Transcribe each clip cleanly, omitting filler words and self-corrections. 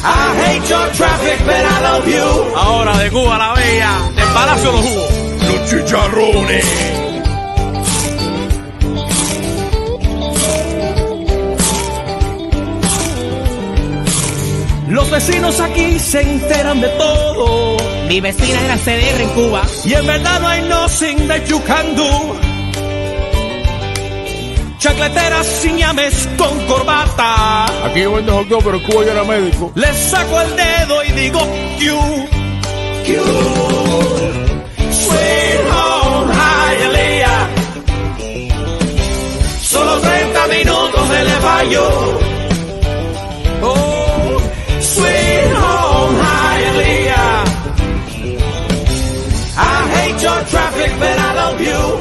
I hate your traffic, but I love you. Ahora de Cuba la Bella, del Palacio los Jugos. Los chicharrones. Los vecinos aquí se enteran de todo. Mi vecina era CDR en Cuba. Y en verdad no hay nothing that you can do. Chacleteras sin llames con corbata. Aquí yo vendo hot dog, pero en Cuba yo era médico. Les saco el dedo y digo Q. Sweet home Hialeah. Solo 30 minutos de Le Bayo. Oh, sweet home Hialeah. I hate your traffic, but I love you.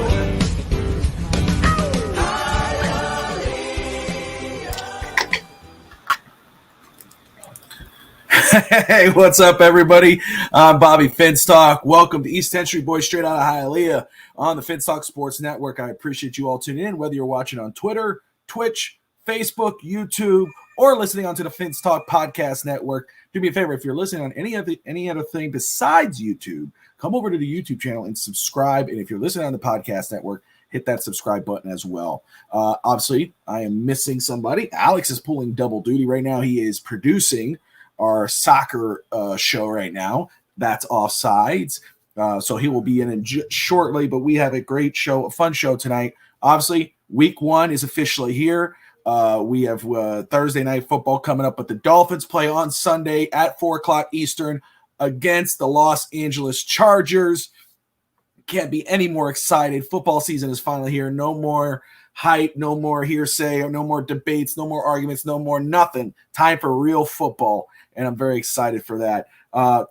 Hey, what's up, everybody? I'm Bobby Finstock. Welcome to East Entry Boys, straight out of Hialeah on the Finstock Sports Network. I appreciate you all tuning in, whether you're watching on Twitter, Twitch, Facebook, YouTube, or listening onto the Finstock Podcast Network. Do me a favor, if you're listening on any other thing besides YouTube, come over to the YouTube channel and subscribe. And if you're listening on the Podcast Network, hit that subscribe button as well. Obviously, I am missing somebody. Alex is pulling double duty right now. He is producing our soccer show right now. That's Offsides. So he will be in shortly, but we have a great show, a fun show tonight. Obviously, week 1 is officially here. We have Thursday night football coming up, but the Dolphins play on Sunday at 4 o'clock Eastern against the Los Angeles Chargers. Can't be any more excited. Football season is finally here. No more hype, no more hearsay, no more debates, no more arguments, no more nothing. Time for real football. And I'm very excited for that.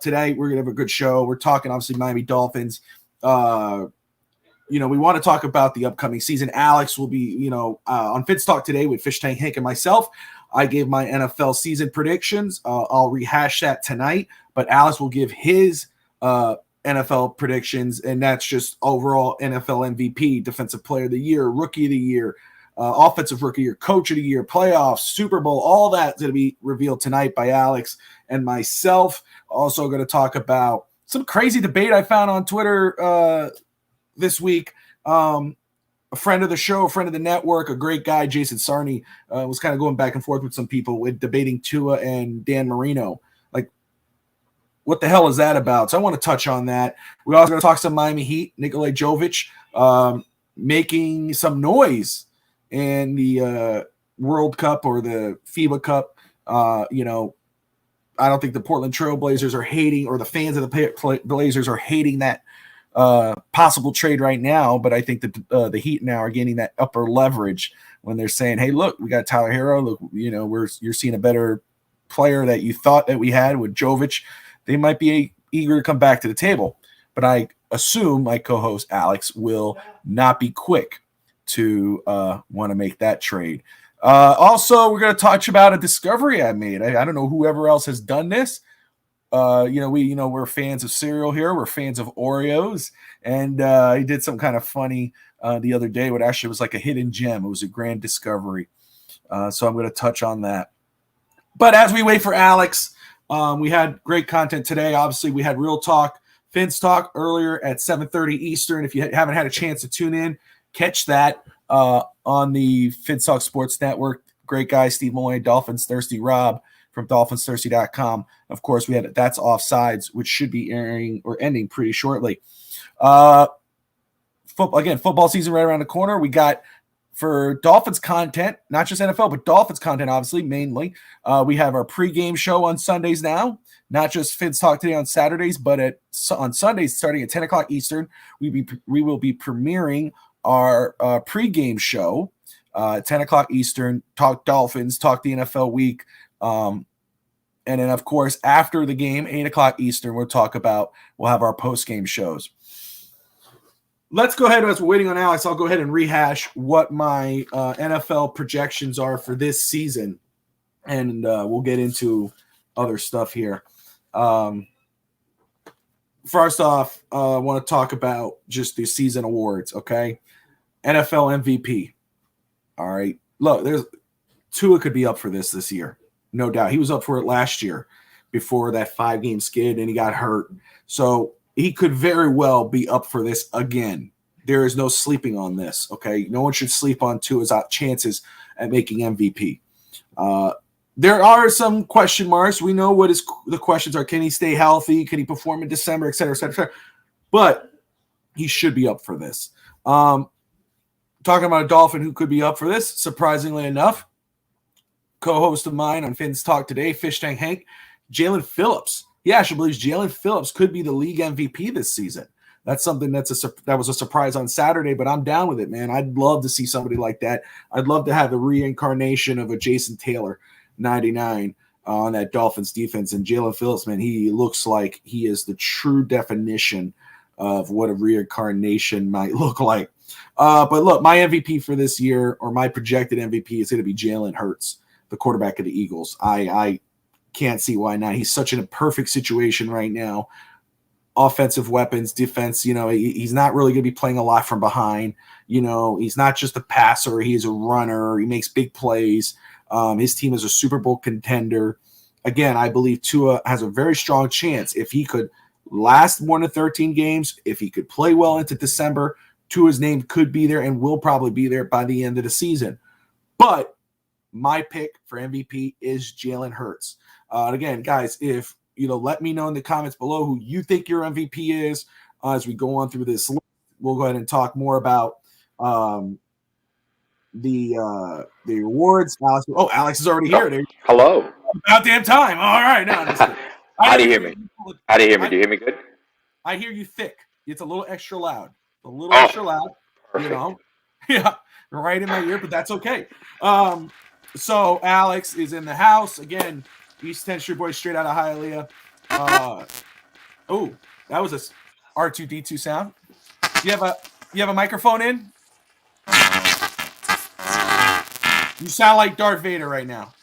Today, we're going to have a good show. We're talking, obviously, Miami Dolphins. We want to talk about the upcoming season. Alex will be, on Fitz Talk today with Fish Tank Hank and myself. I gave my NFL season predictions. I'll rehash that tonight. But Alex will give his NFL predictions, and that's just overall NFL MVP, Defensive Player of the Year, Rookie of the Year, Offensive Rookie of the Year, Coach of the Year, Playoffs, Super Bowl, all that's going to be revealed tonight by Alex and myself. Also going to talk about some crazy debate I found on Twitter this week. A friend of the show, a friend of the network, a great guy, Jason Sarney, was kind of going back and forth with some people with debating Tua and Dan Marino. Like, what the hell is that about? So I want to touch on that. We're also going to talk some Miami Heat, Nikola Jovic, making some noise in the World Cup or the FIBA Cup. I don't think the Portland Trail Blazers are hating, or the fans of the Blazers are hating that possible trade right now. But I think that the Heat now are gaining that upper leverage when they're saying, hey, look, we got Tyler Hero. Look, you're seeing a better player that you thought that we had with Jovic. They might be eager to come back to the table. But I assume my co-host Alex will not be quick to want to make that trade. Also, we're going to touch about a discovery I made. I don't know whoever else has done this. We're fans of cereal here. We're fans of Oreos. And I did some kind of funny the other day, what actually was like a hidden gem. It was a grand discovery. So I'm going to touch on that. But as we wait for Alex, we had great content today. Obviously, we had Real Talk, Fins Talk earlier at 7:30 Eastern. If you haven't had a chance to tune in, catch that on the Finstock Sports Network. Great guy, Steve Malloy, Dolphins Thirsty Rob from DolphinsThirsty.com. Of course, we had That's Offsides, which should be airing or ending pretty shortly. Football season right around the corner. We got, for Dolphins content, not just NFL, but Dolphins content, obviously, mainly. We have our pregame show on Sundays now, not just Fins Talk today on Saturdays, but on Sundays starting at 10 o'clock Eastern, we will be premiering our pregame show, 10 o'clock Eastern, talk Dolphins, talk the NFL week. And then, of course, after the game, 8 o'clock Eastern, we'll have our post-game shows. Let's go ahead, as we're waiting on Alex, I'll go ahead and rehash what my NFL projections are for this season, and we'll get into other stuff here. First off, I want to talk about just the season awards, okay? NFL MVP. All right. Look, Tua could be up for this year. no doubt. He was up for it last year before that 5-game skid, and he got hurt. So he could very well be up for this again. There is no sleeping on this, okay? No one should sleep on Tua's chances at making MVP. There are some question marks. We know what the questions are. Can he stay healthy? Can he perform in December, et cetera, et cetera, et cetera. But he should be up for this. Talking about a Dolphin who could be up for this, surprisingly enough, co-host of mine on Finn's Talk today, Fish Tank Hank, Jalen Phillips. He actually believes Jalen Phillips could be the league MVP this season. That's something that was a surprise on Saturday, but I'm down with it, man. I'd love to see somebody like that. I'd love to have the reincarnation of a Jason Taylor, 99, on that Dolphins defense. And Jalen Phillips, man, he looks like he is the true definition of what a reincarnation might look like. But look, my MVP for this year, or my projected MVP, is going to be Jalen Hurts, the quarterback of the Eagles. I can't see why not. He's such in a perfect situation right now. Offensive weapons, defense, he's not really going to be playing a lot from behind. He's not just a passer. He's a runner. He makes big plays. His team is a Super Bowl contender. Again, I believe Tua has a very strong chance if he could last more than 13 games, if he could play well into December, Tua's name could be there and will probably be there by the end of the season. But my pick for MVP is Jalen Hurts. Again, guys, if let me know in the comments below who you think your MVP is as we go on through this list. We'll go ahead and talk more about the awards. Alex is already here. Hello. About damn time. All right. Now, how do you hear me? How do you hear me? Do you hear me good? I hear you thick. It's a little extra loud. Extra loud. Perfect. Yeah, right in my ear, but that's okay. So Alex is in the house again. East 10th Street boy, straight out of Hialeah. That was a R2D2 sound. You have a microphone in? You sound like Darth Vader right now.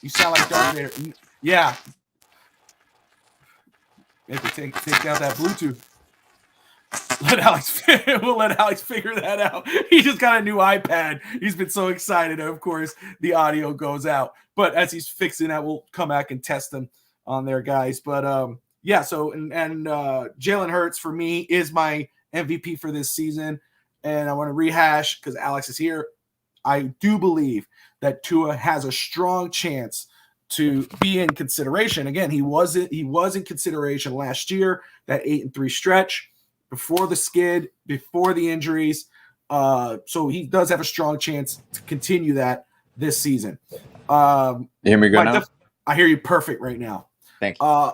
Yeah. Maybe take out that Bluetooth. We'll let Alex figure that out. He just got a new iPad. He's been so excited. Of course, the audio goes out. But as he's fixing that, we'll come back and test them on there, guys. But so Jalen Hurts for me is my MVP for this season. And I want to rehash because Alex is here. I do believe that Tua has a strong chance to be in consideration. Again, he was in consideration last year, that 8-3 stretch. Before the skid, before the injuries. So he does have a strong chance to continue that this season. You hear me good now? I hear you perfect right now. Thank you.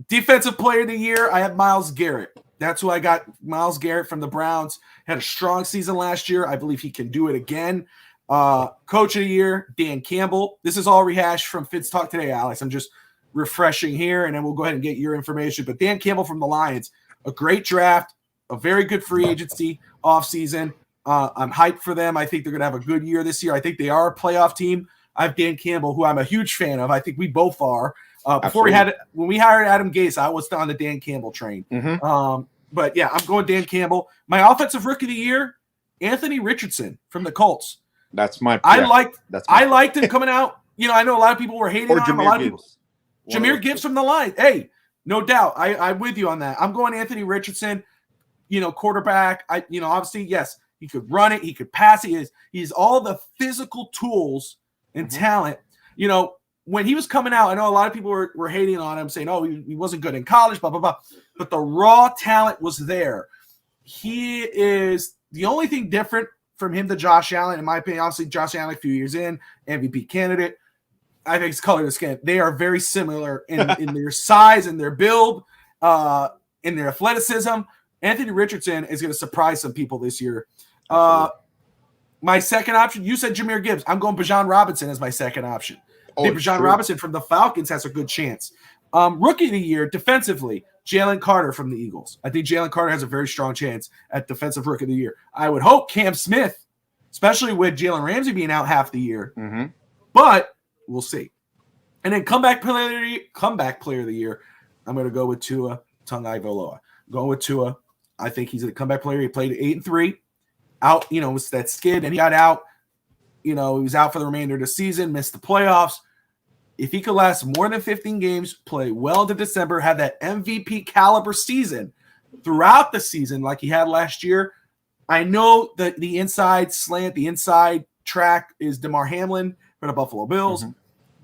Defensive player of the year, I have Myles Garrett. That's who I got. Myles Garrett from the Browns. Had a strong season last year. I believe he can do it again. Coach of the year, Dan Campbell. This is all rehashed from Finn's Talk today, Alex. I'm just refreshing here, and then we'll go ahead and get your information. But Dan Campbell from the Lions, a great draft. A very good free agency offseason. I'm hyped for them. I think they're going to have a good year this year. I think they are a playoff team. I have Dan Campbell, who I'm a huge fan of. I think we both are. When we hired Adam Gase, I was on the Dan Campbell train. Mm-hmm. But yeah, I'm going Dan Campbell. My offensive rookie of the year, Anthony Richardson from the Colts. That's my. I liked him coming out. I know a lot of people were hating on him. A lot of people. Jahmyr Gibbs from the line. Hey, no doubt. I'm with you on that. I'm going Anthony Richardson. Quarterback. Obviously, yes, he could run it, he could pass it. He's all the physical tools and talent. When he was coming out, I know a lot of people were hating on him, saying, "Oh, he wasn't good in college," blah blah blah. But the raw talent was there. He is the only thing different from him to Josh Allen, in my opinion. Obviously, Josh Allen, a few years in, MVP candidate. I think it's color of the skin. They are very similar in their size and their build, in their athleticism. Anthony Richardson is going to surprise some people this year. My second option, you said Jahmyr Gibbs. I'm going Bijan Robinson as my second option. I think Bijan Robinson from the Falcons has a good chance. Rookie of the year, defensively, Jalen Carter from the Eagles. I think Jalen Carter has a very strong chance at defensive rookie of the year. I would hope Cam Smith, especially with Jalen Ramsey being out half the year. Mm-hmm. But we'll see. And then comeback player of the year, I'm going to go with Tua Tagovailoa. Going with Tua. I think he's a comeback player. He played 8-3. Out, was that skid, and he got out. He was out for the remainder of the season, missed the playoffs. if he could last more than 15 games, play well into December, have that MVP caliber season throughout the season like he had last year. I know that the inside slant, the inside track is DeMar Hamlin for the Buffalo Bills,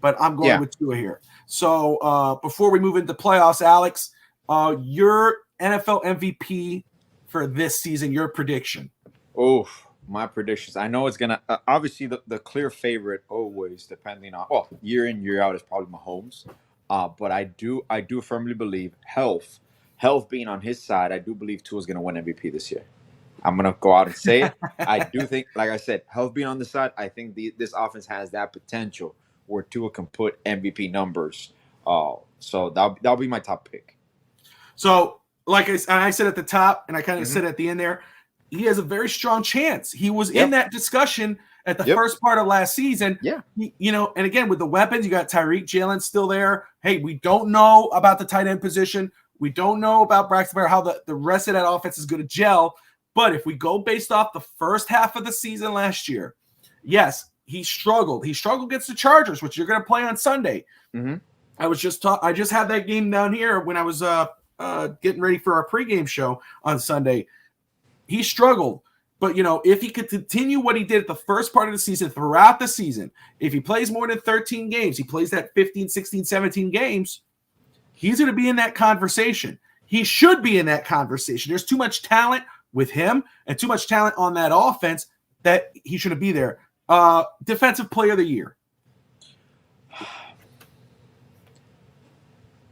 but I'm going with Tua here. So before we move into playoffs, Alex, your NFL MVP for this season, your prediction. Oh, my predictions. I know it's going to obviously the clear favorite always, depending on year in, year out, is probably Mahomes. But I do firmly believe health being on his side, I do believe Tua is going to win MVP this year. I'm going to go out and say it. I do think, like I said, health being on the side, I think this offense has that potential where Tua can put MVP numbers. So that'll be my top pick. So, like I said at the top, and I kind of said at the end there, he has a very strong chance. He was in that discussion at the first part of last season. Yeah. And again, with the weapons, you got Tyreek, Jalen still there. Hey, we don't know about the tight end position. We don't know about Braxton Bear, how the rest of that offense is going to gel. But if we go based off the first half of the season last year, yes, he struggled. He struggled against the Chargers, which you're going to play on Sunday. I just had that game down here when I was getting ready for our pregame show on Sunday. He struggled. But, if he could continue what he did at the first part of the season throughout the season, if he plays more than 13 games, he plays that 15, 16, 17 games, he's going to be in that conversation. He should be in that conversation. There's too much talent with him and too much talent on that offense that he shouldn't be there. Defensive player of the year.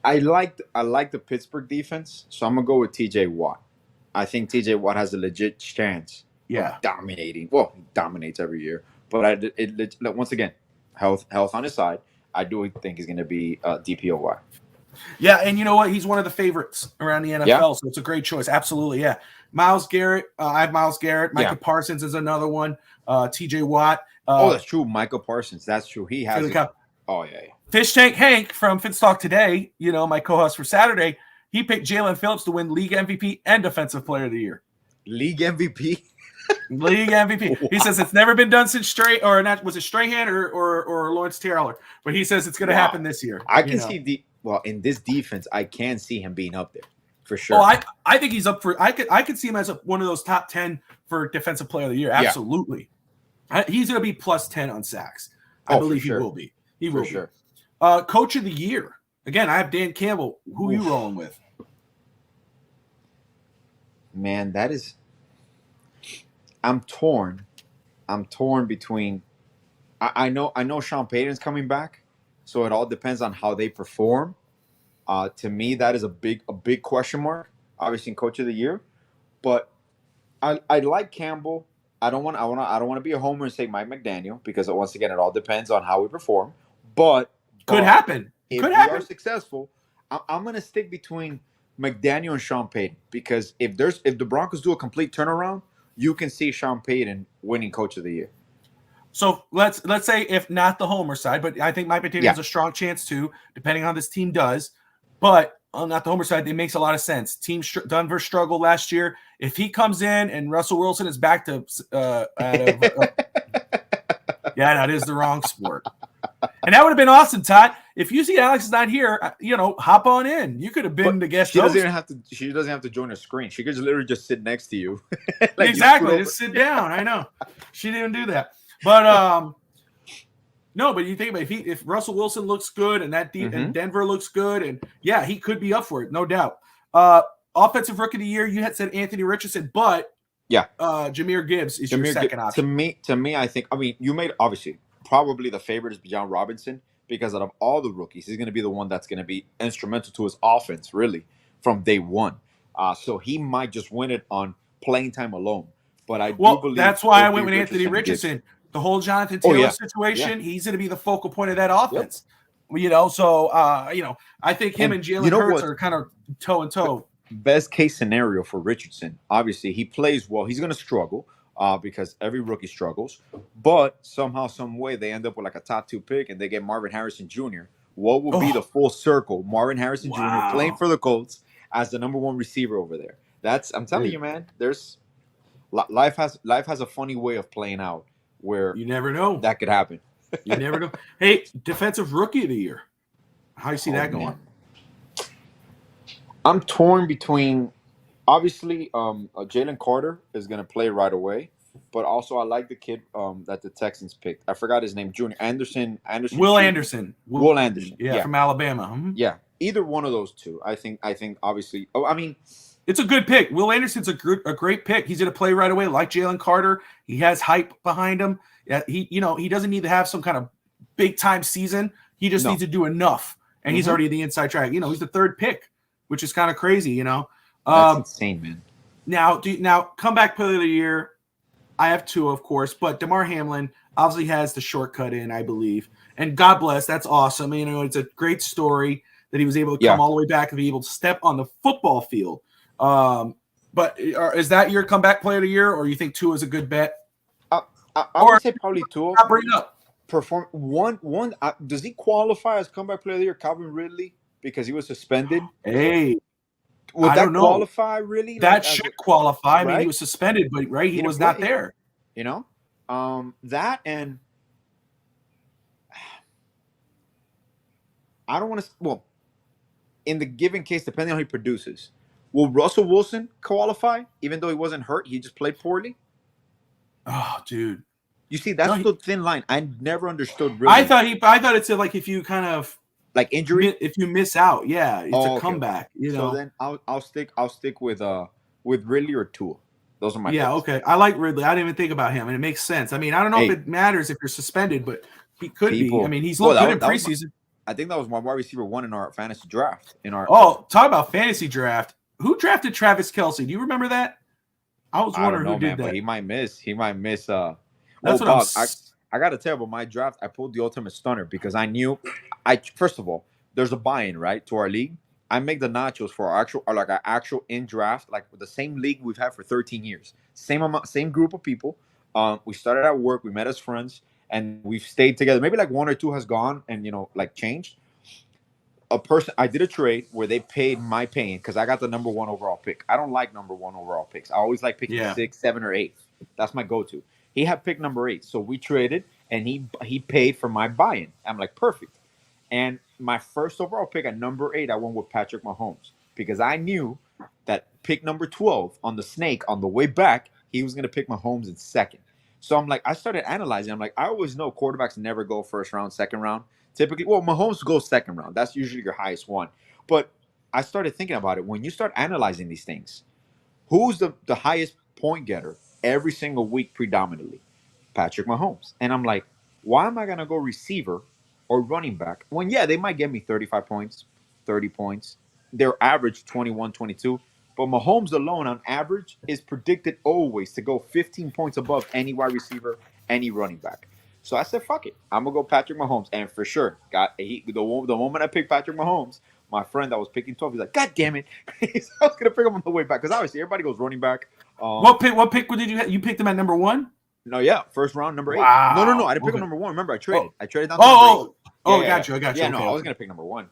I like the Pittsburgh defense, so I'm going to go with TJ Watt. I think TJ Watt has a legit chance of dominating. Well, he dominates every year. But once again, health on his side, I do think he's going to be DPOY. Yeah, and you know what? He's one of the favorites around the NFL, so it's a great choice. Absolutely, yeah. Myles Garrett, I have Myles Garrett. Micah Parsons is another one. TJ Watt. That's true. Michael Parsons. That's true. He has it. Oh, yeah. Fish Tank Hank from Finstock Today, my co-host for Saturday, he picked Jalen Phillips to win League MVP and Defensive Player of the Year. League MVP? League MVP. He says it's never been done since Strahan or Lawrence Taylor? But he says it's going to happen this year. I can see in this defense, I can see him being up there for sure. Oh, I think he's up for. I could see him as one of those top 10 for Defensive Player of the Year. Absolutely, he's going to be plus 10 on sacks. I believe he will be. He will be. Coach of the Year. Again, I have Dan Campbell. Who are you rolling with? Man, that is. I'm torn. Between. I know Sean Payton's coming back. So it all depends on how they perform. To me, that is a big question mark. Obviously, in Coach of the Year, but I like Campbell. I don't want to be a homer and say Mike McDaniel because once again, it all depends on how we perform. But could happen. If we are successful, I'm going to stick between McDaniel and Sean Payton because if the Broncos do a complete turnaround, you can see Sean Payton winning Coach of the Year. So let's say if not the homer side, but I think Mike McDaniel has a strong chance too, depending on how this team does. But on not the homer side, it makes a lot of sense. Team Denver struggled last year. If he comes in and Russell Wilson is back to that is the wrong sport. And that would have been awesome, Todd. If you see Alex is not here, hop on in. You could have been the guest host. She doesn't have to join her screen. She could literally just sit next to you. Exactly. Just sit down. I know. She didn't do that. But no, but you think about if Russell Wilson looks good and and Denver looks good, and he could be up for it, no doubt. Offensive Rookie of the Year, you had said Anthony Richardson, but Jahmyr Gibbs is your second option. To me, I think you made obviously probably the favorite is Bijan Robinson because out of all the rookies, he's going to be the one that's going to be instrumental to his offense really from day one. So he might just win it on playing time alone. But I do believe that's why I went with Anthony Richardson. The whole Jonathan Taylor situation, he's going to be the focal point of that offense. So I think him and Jalen Hurts are kind of toe and toe. Best case scenario for Richardson, obviously he plays well. He's going to struggle because every rookie struggles. But somehow, some way, they end up with like a top 2 pick and they get Marvin Harrison Jr. What will be the full circle? Marvin Harrison Jr. playing for the Colts as the number 1 receiver over there. I'm telling you, man. Life has a funny way of playing out. Where you never know that could happen. You never know. Hey, defensive rookie of the year. How you see that going? Man. I'm torn between obviously Jalen Carter is gonna play right away, but also I like the kid that the Texans picked. I forgot his name, Junior Anderson. Will Jr. Anderson. Will Anderson. Yeah, from Alabama. Yeah, either one of those two. I think obviously. Oh, I mean, it's a good pick. Will Anderson's a great pick. He's going to play right away, like Jalen Carter. He has hype behind him. Yeah, he doesn't need to have some kind of big time season. He just needs to do enough, and he's already the inside track. He's the third pick, which is kind of crazy. That's insane, man. Now comeback player of the year. I have two, of course, but DeMar Hamlin obviously has the shortcut in, I believe, and God bless. That's awesome. It's a great story that he was able to come all the way back and be able to step on the football field. But is that your comeback player of the year, or you think Tua is a good bet? I would say probably Tua. I'll bring it up. Perform one. Does he qualify as comeback player of the year? Calvin Ridley, because he was suspended. Hey, would that qualify really? That should qualify. Right? I mean, he was suspended, but he was not there. That and I don't want to. Well, in the given case, depending on how he produces, will Russell Wilson qualify? Even though he wasn't hurt, he just played poorly. Oh, dude. You see, that's the thin line. I never understood. Really. I thought it said like if you kind of like injury, if you miss out, it's a comeback. So then I'll stick with Ridley or Tua. Those are my picks. Okay. I like Ridley. I didn't even think about him, and it makes sense. I mean, I don't know if it matters if you're suspended, but he could be. I mean, he's looked good in preseason. I think that was my wide receiver 1 in our fantasy draft. Talk about fantasy draft. Who drafted Travis Kelce? Do you remember that? I was wondering who did that. But he might miss. That's what Bob, I got to tell you about my draft. I pulled the ultimate stunner because I knew. First of all, there's a buy-in right to our league. I make the nachos for our actual in draft, like with the same league we've had for 13 years. Same group of people. We started at work. We met as friends, and we've stayed together. Maybe like one or two has gone and changed. I did a trade where they paid my pain because I got the number 1 overall pick. I don't like number 1 overall picks. I always like picking 6, 7, or 8. That's my go-to. He had pick number 8, so we traded, and he paid for my buy-in. I'm like, perfect. And my first overall pick at number 8, I went with Patrick Mahomes because I knew that pick number 12 on the snake on the way back, he was going to pick Mahomes in second. So I'm like, I started analyzing. I'm like, I always know quarterbacks never go first round, second round. Typically, Mahomes goes second round. That's usually your highest one. But I started thinking about it. When you start analyzing these things, who's the highest point getter every single week predominantly? Patrick Mahomes. And I'm like, why am I going to go receiver or running back when, they might get me 35 points, 30 points. Their average 21, 22. But Mahomes alone on average is predicted always to go 15 points above any wide receiver, any running back. So I said, fuck it. I'm going to go Patrick Mahomes. And for sure, the moment I picked Patrick Mahomes, my friend that was picking 12, he's like, God damn it. I was going to pick him on the way back. Because obviously everybody goes running back. What pick did you have? You picked him at number 1? No, first round, number 8. Wow. No. I didn't pick him number 1. Remember, I traded. I traded down to I got you. Yeah, no, I was going to pick number 1.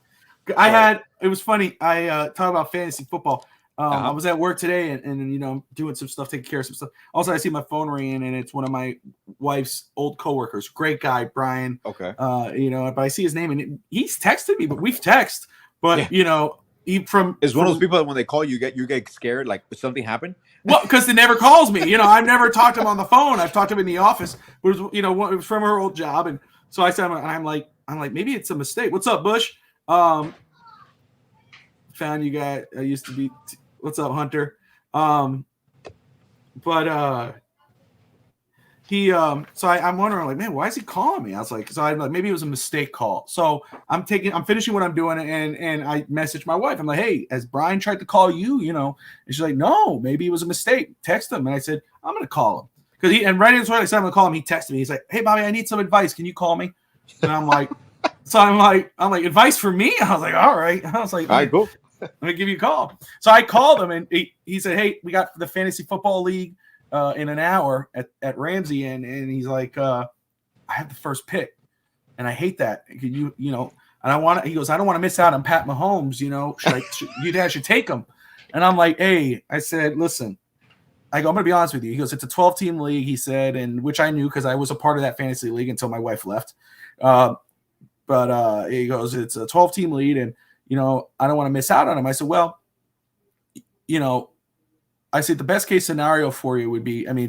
It was funny. I talk about fantasy football. I was at work today and I'm doing some stuff, taking care of some stuff. Also, I see my phone ringing and it's one of my wife's old coworkers. Great guy, Brian. Okay. But I see his name and he's texted me, but we've texted. But is one of those people that when they call you get scared, like something happened. Well, because he never calls me. I've never talked to him on the phone. I've talked to him in the office. But it was from her old job, and so I said, I'm like, maybe it's a mistake. What's up, Bush? Found you guys. I used to be. What's up, Hunter? So I'm wondering, like, man, why is he calling me? I was like, maybe it was a mistake call. So I'm finishing what I'm doing, and I messaged my wife. I'm like, hey, has Brian tried to call you? And she's like, no, maybe it was a mistake. Text him. And I said, I'm gonna call him right as I said I'm gonna call him. He texted me. He's like, hey, Bobby, I need some advice. Can you call me? And I'm like, I'm like, advice for me? I was like, all right. I was like, all right, cool. I'm gonna give you a call. So I called him, and he said, hey, we got the fantasy football league in an hour at Ramsey, and he's like, I have the first pick, and I hate that. Could you and I want to. He goes, I don't want to miss out on Pat Mahomes. You guys should take him. And I'm like, hey, I said, listen, I'm gonna be honest with you. He goes, it's a 12-team league. He said, and which I knew because I was a part of that fantasy league until my wife left. But he goes, it's a 12-team lead, and I don't want to miss out on him. I said, well, I said the best case scenario for you would be, and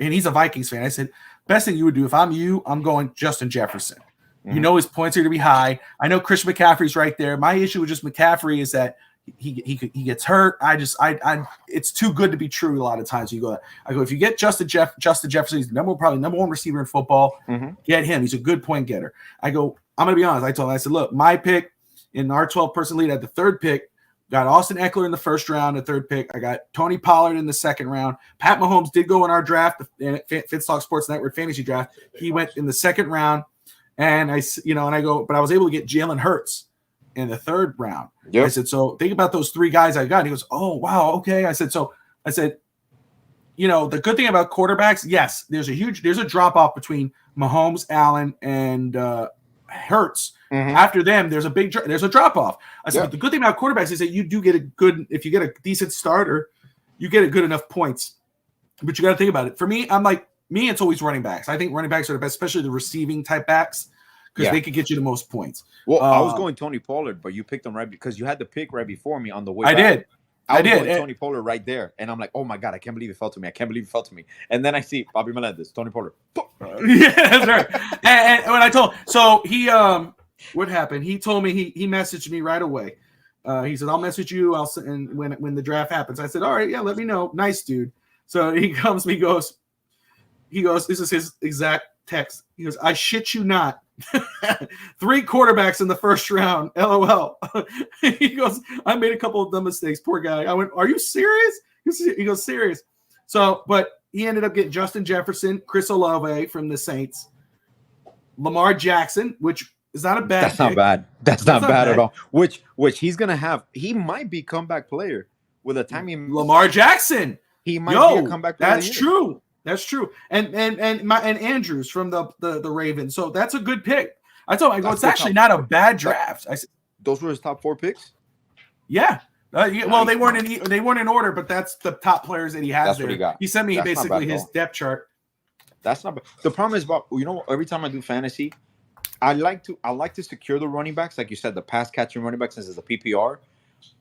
he's a Vikings fan. I said, best thing you would do if I'm you, I'm going Justin Jefferson. Mm-hmm. His points are going to be high. I know Christian McCaffrey's right there. My issue with just McCaffrey is that he gets hurt. It's too good to be true. A lot of times I go, if you get Justin Jefferson, he's probably number one receiver in football. Mm-hmm. Get him. He's a good point getter. I go, I'm going to be honest. I told him, I said, look, my pick in our 12-person lead at the third pick, got Austin Eckler in the first round, the third pick. I got Tony Pollard in the second round. Pat Mahomes did go in our draft, the Finstock Sports Network fantasy draft. He went in the second round, and I go, but I was able to get Jalen Hurts in the third round. Yep. I said, so think about those three guys I got. And he goes, oh wow, okay. I said, the good thing about quarterbacks, yes, there's a drop off between Mahomes, Allen, and Hurts. Mm-hmm. After them, there's a drop off. I said, but the good thing about quarterbacks is that you do get if you get a decent starter, you get a good enough points. But you got to think about it. For me, it's always running backs. I think running backs are the best, especially the receiving type backs, because they could get you the most points. Well, I was going Tony Pollard, but you picked him right because you had the pick right before me on the way. I did. I did. Tony Pollard right there, and I'm like, oh my god, I can't believe it fell to me. And then I see Bobby Melendez, Tony Pollard. Yeah, that's right. and when I told him, so he what happened? He told me he messaged me right away. He said, I'll message you. And when the draft happens. I said, all right, yeah, let me know. Nice dude. So he comes, he goes, this is his exact text. He goes, I shit you not. 3 quarterbacks in the first round. LOL. He goes, I made a couple of dumb mistakes. Poor guy. I went, are you serious? He goes, serious. So, but he ended up getting Justin Jefferson, Chris Olave from the Saints, Lamar Jackson, which is not a bad That's pick. not bad. That's not bad at all. Which he's going to have. He might be comeback player with the time Lamar Jackson. He might be a comeback player. That's true. That's true. And Andrews from the Ravens. So that's a good pick. I told him, I go, it's actually not a bad draft. I said, those were his top 4 picks? Yeah. Well, they weren't in order, but that's the top players that he has. That's there. What he got. He sent me basically his depth chart. That's not bad. The problem is every time I do fantasy, I like to secure the running backs, like you said, the pass catching running backs since it's a PPR,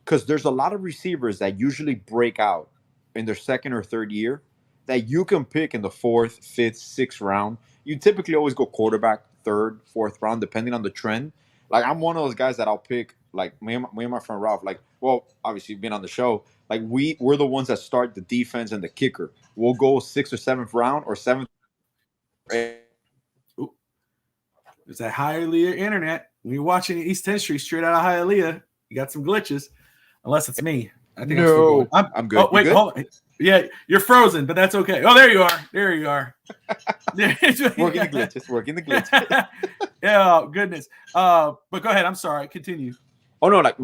because there's a lot of receivers that usually break out in their second or third year that you can pick in the 4th, 5th, 6th round. You typically always go quarterback 3rd, 4th round, depending on the trend. Like, I'm one of those guys that I'll pick, like me and my friend Ralph, like, well, obviously being on the show, like we're the ones that start the defense and the kicker. We'll go 6th or 7th round or 7th. There's that Hialeah internet. When you're watching East 10th Street straight out of Hialeah, you got some glitches. Unless it's me. I think I'm good. Oh, wait, hold on. Yeah, you're frozen, but that's okay. Oh, there you are. Working the glitch. Yeah, oh, goodness. But go ahead. I'm sorry. Continue. Oh no, like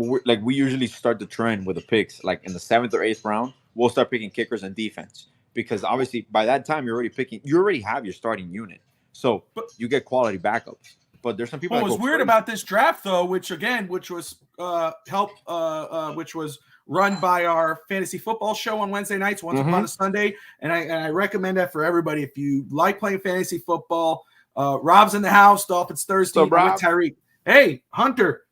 we usually start the trend with the picks. Like in the 7th or 8th round, we'll start picking kickers and defense because obviously by that time you already have your starting unit, so you get quality backups. But there's some people. What was weird about this draft, though, which was run by our fantasy football show on Wednesday nights, once upon a Sunday, and I recommend that for everybody if you like playing fantasy football. Rob's in the house, Dolphins Thursday. With Tyreek. Hey, Hunter,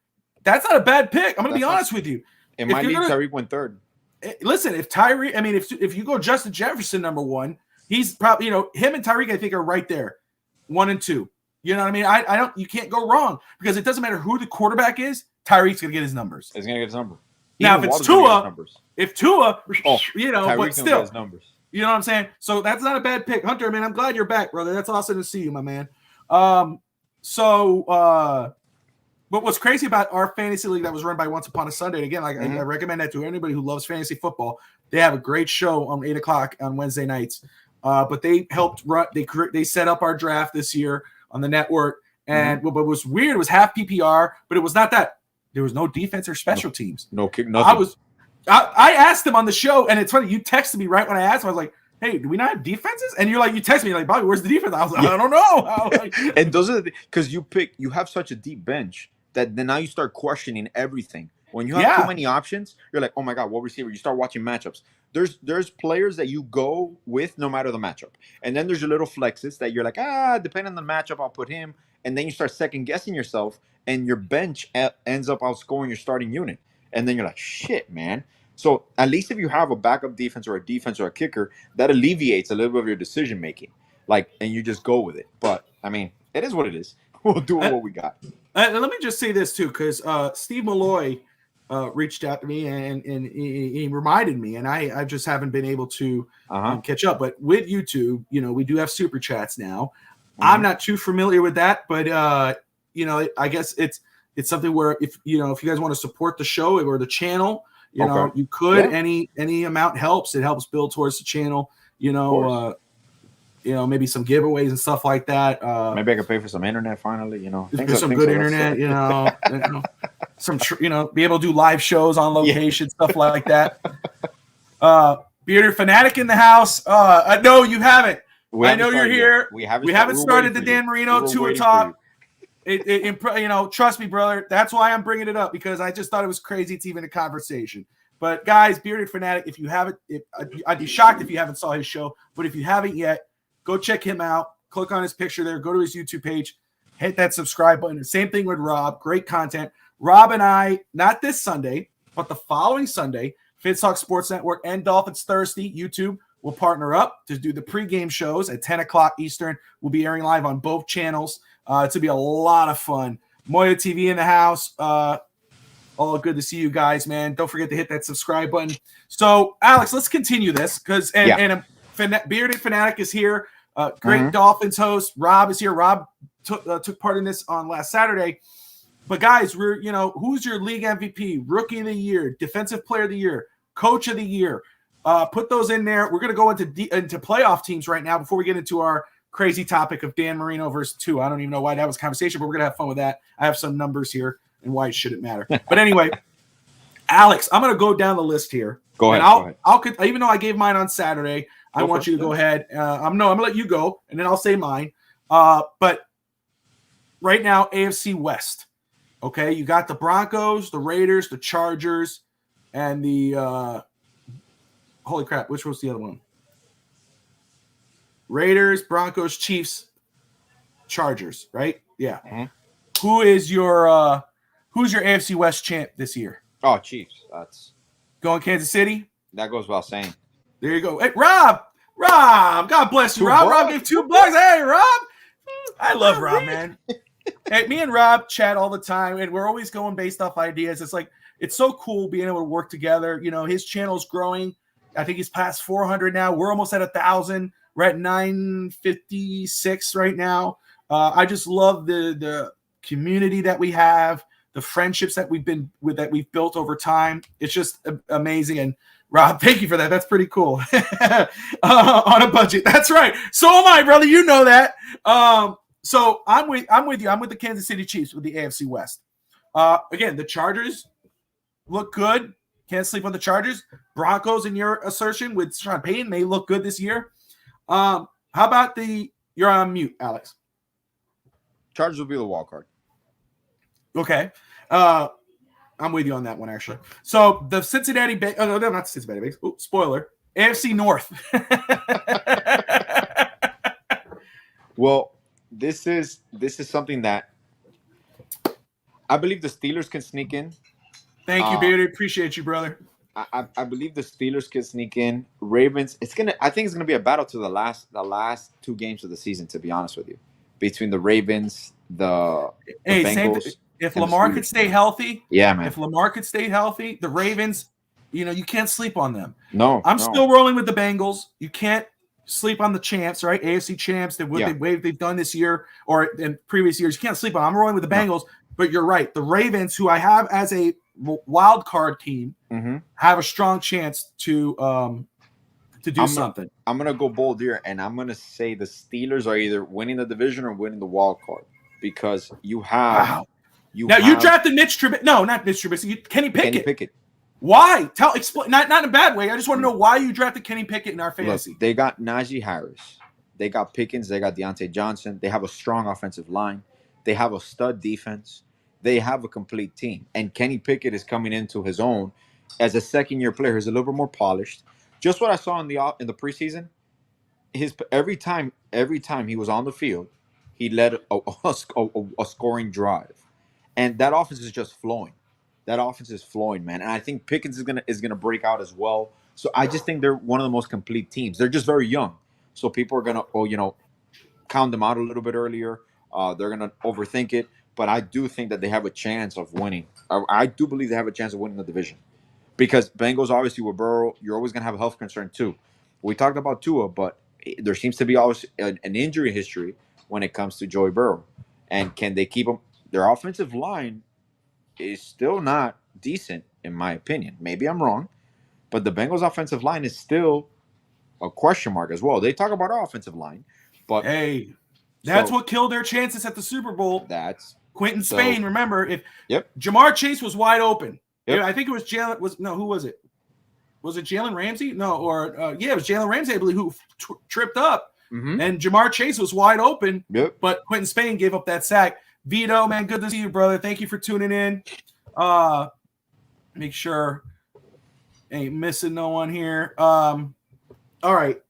that's not a bad pick. I'm going to be honest with you. In my league, Tyreek went 3rd. Listen, if Tyreek, if you go Justin Jefferson number 1, he's probably him and Tyreek I think are right there, 1 and 2. You know what I mean? You can't go wrong because it doesn't matter who the quarterback is. Tyreek's going to get his numbers. He's going to get his number. Now, if it's Tua, Tyreek's but still, his numbers. You know what I'm saying? So that's not a bad pick. Hunter, man, I'm glad you're back, brother. That's awesome to see you, my man. But what's crazy about our fantasy league that was run by Once Upon a Sunday, and again, I recommend that to anybody who loves fantasy football. They have a great show on 8:00 on Wednesday nights. But they helped run. They set up our draft this year on the network. And what was weird was half PPR, but it was not that. There was no defense or special teams. No kick, nothing. I asked them on the show, and it's funny. You texted me right when I asked him. I was like, hey, do we not have defenses? And you're like, you text me like, Bobby, where's the defense? I was like, I don't know. And those are because you have such a deep bench that then now you start questioning everything. When you have too many options, you're like, oh my God, what receiver? You start watching matchups. There's players that you go with no matter the matchup. And then there's your little flexes that you're like, depending on the matchup, I'll put him. and then you start second guessing yourself, and your bench ends up outscoring your starting unit, and then you're like, shit, man. So at least if you have a backup defense or a defense or a kicker, that alleviates a little bit of your decision making, like, and you just go with it. But I mean, it is what it is. We'll do what we got. Let me just say this too, because Steve Malloy reached out to me and he reminded me, and I just haven't been able to catch up. But with YouTube, we do have super chats now. I'm not too familiar with that, but I guess it's something where if you guys want to support the show or the channel, you could. Any amount helps. It helps build towards the channel. Maybe some giveaways and stuff like that. Maybe I could pay for some internet finally. Some good internet. Some be able to do live shows on location, stuff like that. Bearded Fanatic in the house. No, you haven't. I know you're here. We haven't started the Dan Marino Tua talk. Trust me, brother. That's why I'm bringing it up, because I just thought it was crazy. It's even a conversation. But guys, Bearded Fanatic, if you haven't, I'd be shocked if you haven't saw his show. But if you haven't yet, go check him out. Click on his picture there. Go to his YouTube page. Hit that subscribe button. Same thing with Rob. Great content. Rob and I, not this Sunday, but the following Sunday, FinStalk Sports Network and Dolphins Thursday, YouTube will partner up to do the pregame shows at 10 o'clock Eastern. We'll be airing live on both channels. It's going to be a lot of fun. Moya TV in the house. All good to see you guys, man. Don't forget to hit that subscribe button. So, Alex, let's continue this because Bearded Fanatic is here. Great Dolphins host. Rob is here. Rob took part in this on last Saturday. But guys, we're who's your league MVP, rookie of the year, defensive player of the year, coach of the year? Put those in there. We're going to go into playoff teams right now before we get into our crazy topic of Dan Marino versus Tua. I don't even know why that was a conversation, but we're going to have fun with that. I have some numbers here and why it shouldn't matter. But anyway, Alex, I'm going to go down the list here. Go ahead. I'll even though I gave mine on Saturday, I want you to go ahead. I'm going to let you go, and then I'll say mine. But right now, AFC West. Okay, you got the Broncos, the Raiders, the Chargers, and the holy crap, which was the other one? Raiders, Broncos, Chiefs, Chargers, right? Yeah. Mm-hmm. Who's your AFC West champ this year? Oh, Chiefs. That's going Kansas City. That goes without saying. There you go. Hey, Rob, God bless you, Rob. Rob gave $2. Hey, Rob. I love Rob, man. Hey, me and Rob chat all the time, and we're always going based off ideas. It's so cool being able to work together. His channel's growing. I think he's past 400 now. We're almost at 1,000. We're at 956 right now. I just love the community that we have, the friendships that we've built over time. It's just amazing. And Rob, thank you for that. That's pretty cool. On a budget. That's right. So am I, brother. You know that. So I'm with you. I'm with the Kansas City Chiefs with the AFC West. Again, the Chargers look good. Can't sleep on the Chargers. Broncos, in your assertion with Sean Payton, they look good this year. How about you're on mute, Alex. Chargers will be the wild card. Okay. I'm with you on that one, actually. So the Cincinnati Bengals. Oh, no, not the Cincinnati Bengals. Oh, spoiler. AFC North. Well, this is something that I believe the Steelers can sneak in. Thank you, Bearded. Appreciate you, brother. I believe the Steelers can sneak in. Ravens. I think it's gonna be a battle to the last 2 games of the season. To be honest with you, between the Ravens, the Bengals. If Lamar could stay healthy, yeah, man. If Lamar could stay healthy, the Ravens, you can't sleep on them. No, I'm still rolling with the Bengals. You can't sleep on the champs, right? AFC champs, they've done this year or in previous years. You can't sleep on. I'm rolling with the Bengals, but you're right. The Ravens, who I have as a wild card team, have a strong chance to do something. I'm gonna go bold here, and I'm gonna say the Steelers are either winning the division or winning the wild card because you have. Wow. You drafted Mitch Trubisky. No, not Mitch Trubisky. Kenny Pickett. Kenny Pickett. Why? Explain. Not in a bad way. I just want to know why you drafted Kenny Pickett in our fantasy. Look, they got Najee Harris. They got Pickens. They got Deontay Johnson. They have a strong offensive line. They have a stud defense. They have a complete team. And Kenny Pickett is coming into his own as a second-year player. He's a little bit more polished. Just what I saw in the preseason, every time he was on the field, He led a scoring drive, and that offense is just flowing. That offense is flowing, man. And I think Pickens is gonna break out as well. So I just think they're one of the most complete teams. They're just very young, so people are gonna count them out a little bit earlier. They're gonna overthink it, but I do think that they have a chance of winning. I do believe they have a chance of winning the division because Bengals obviously with Burrow, you're always gonna have a health concern too. We talked about Tua, but there seems to be always an injury history when it comes to Joey Burrow, and can they keep him? Their offensive line is still not decent, in my opinion. Maybe I'm wrong, but the Bengals' offensive line is still a question mark as well. They talk about our offensive line, but hey, that's what killed their chances at the Super Bowl. That's Quentin Spain. Remember, if yep, Jamar Chase was wide open. Yep. I think it was Jalen. Who was it? Was it Jalen Ramsey? No, or it was Jalen Ramsey, I believe, who tripped up, and Jamar Chase was wide open. Yep. But Quentin Spain gave up that sack. Vito, man, good to see you, brother. Thank you for tuning in. Make sure ain't missing no one here. All right.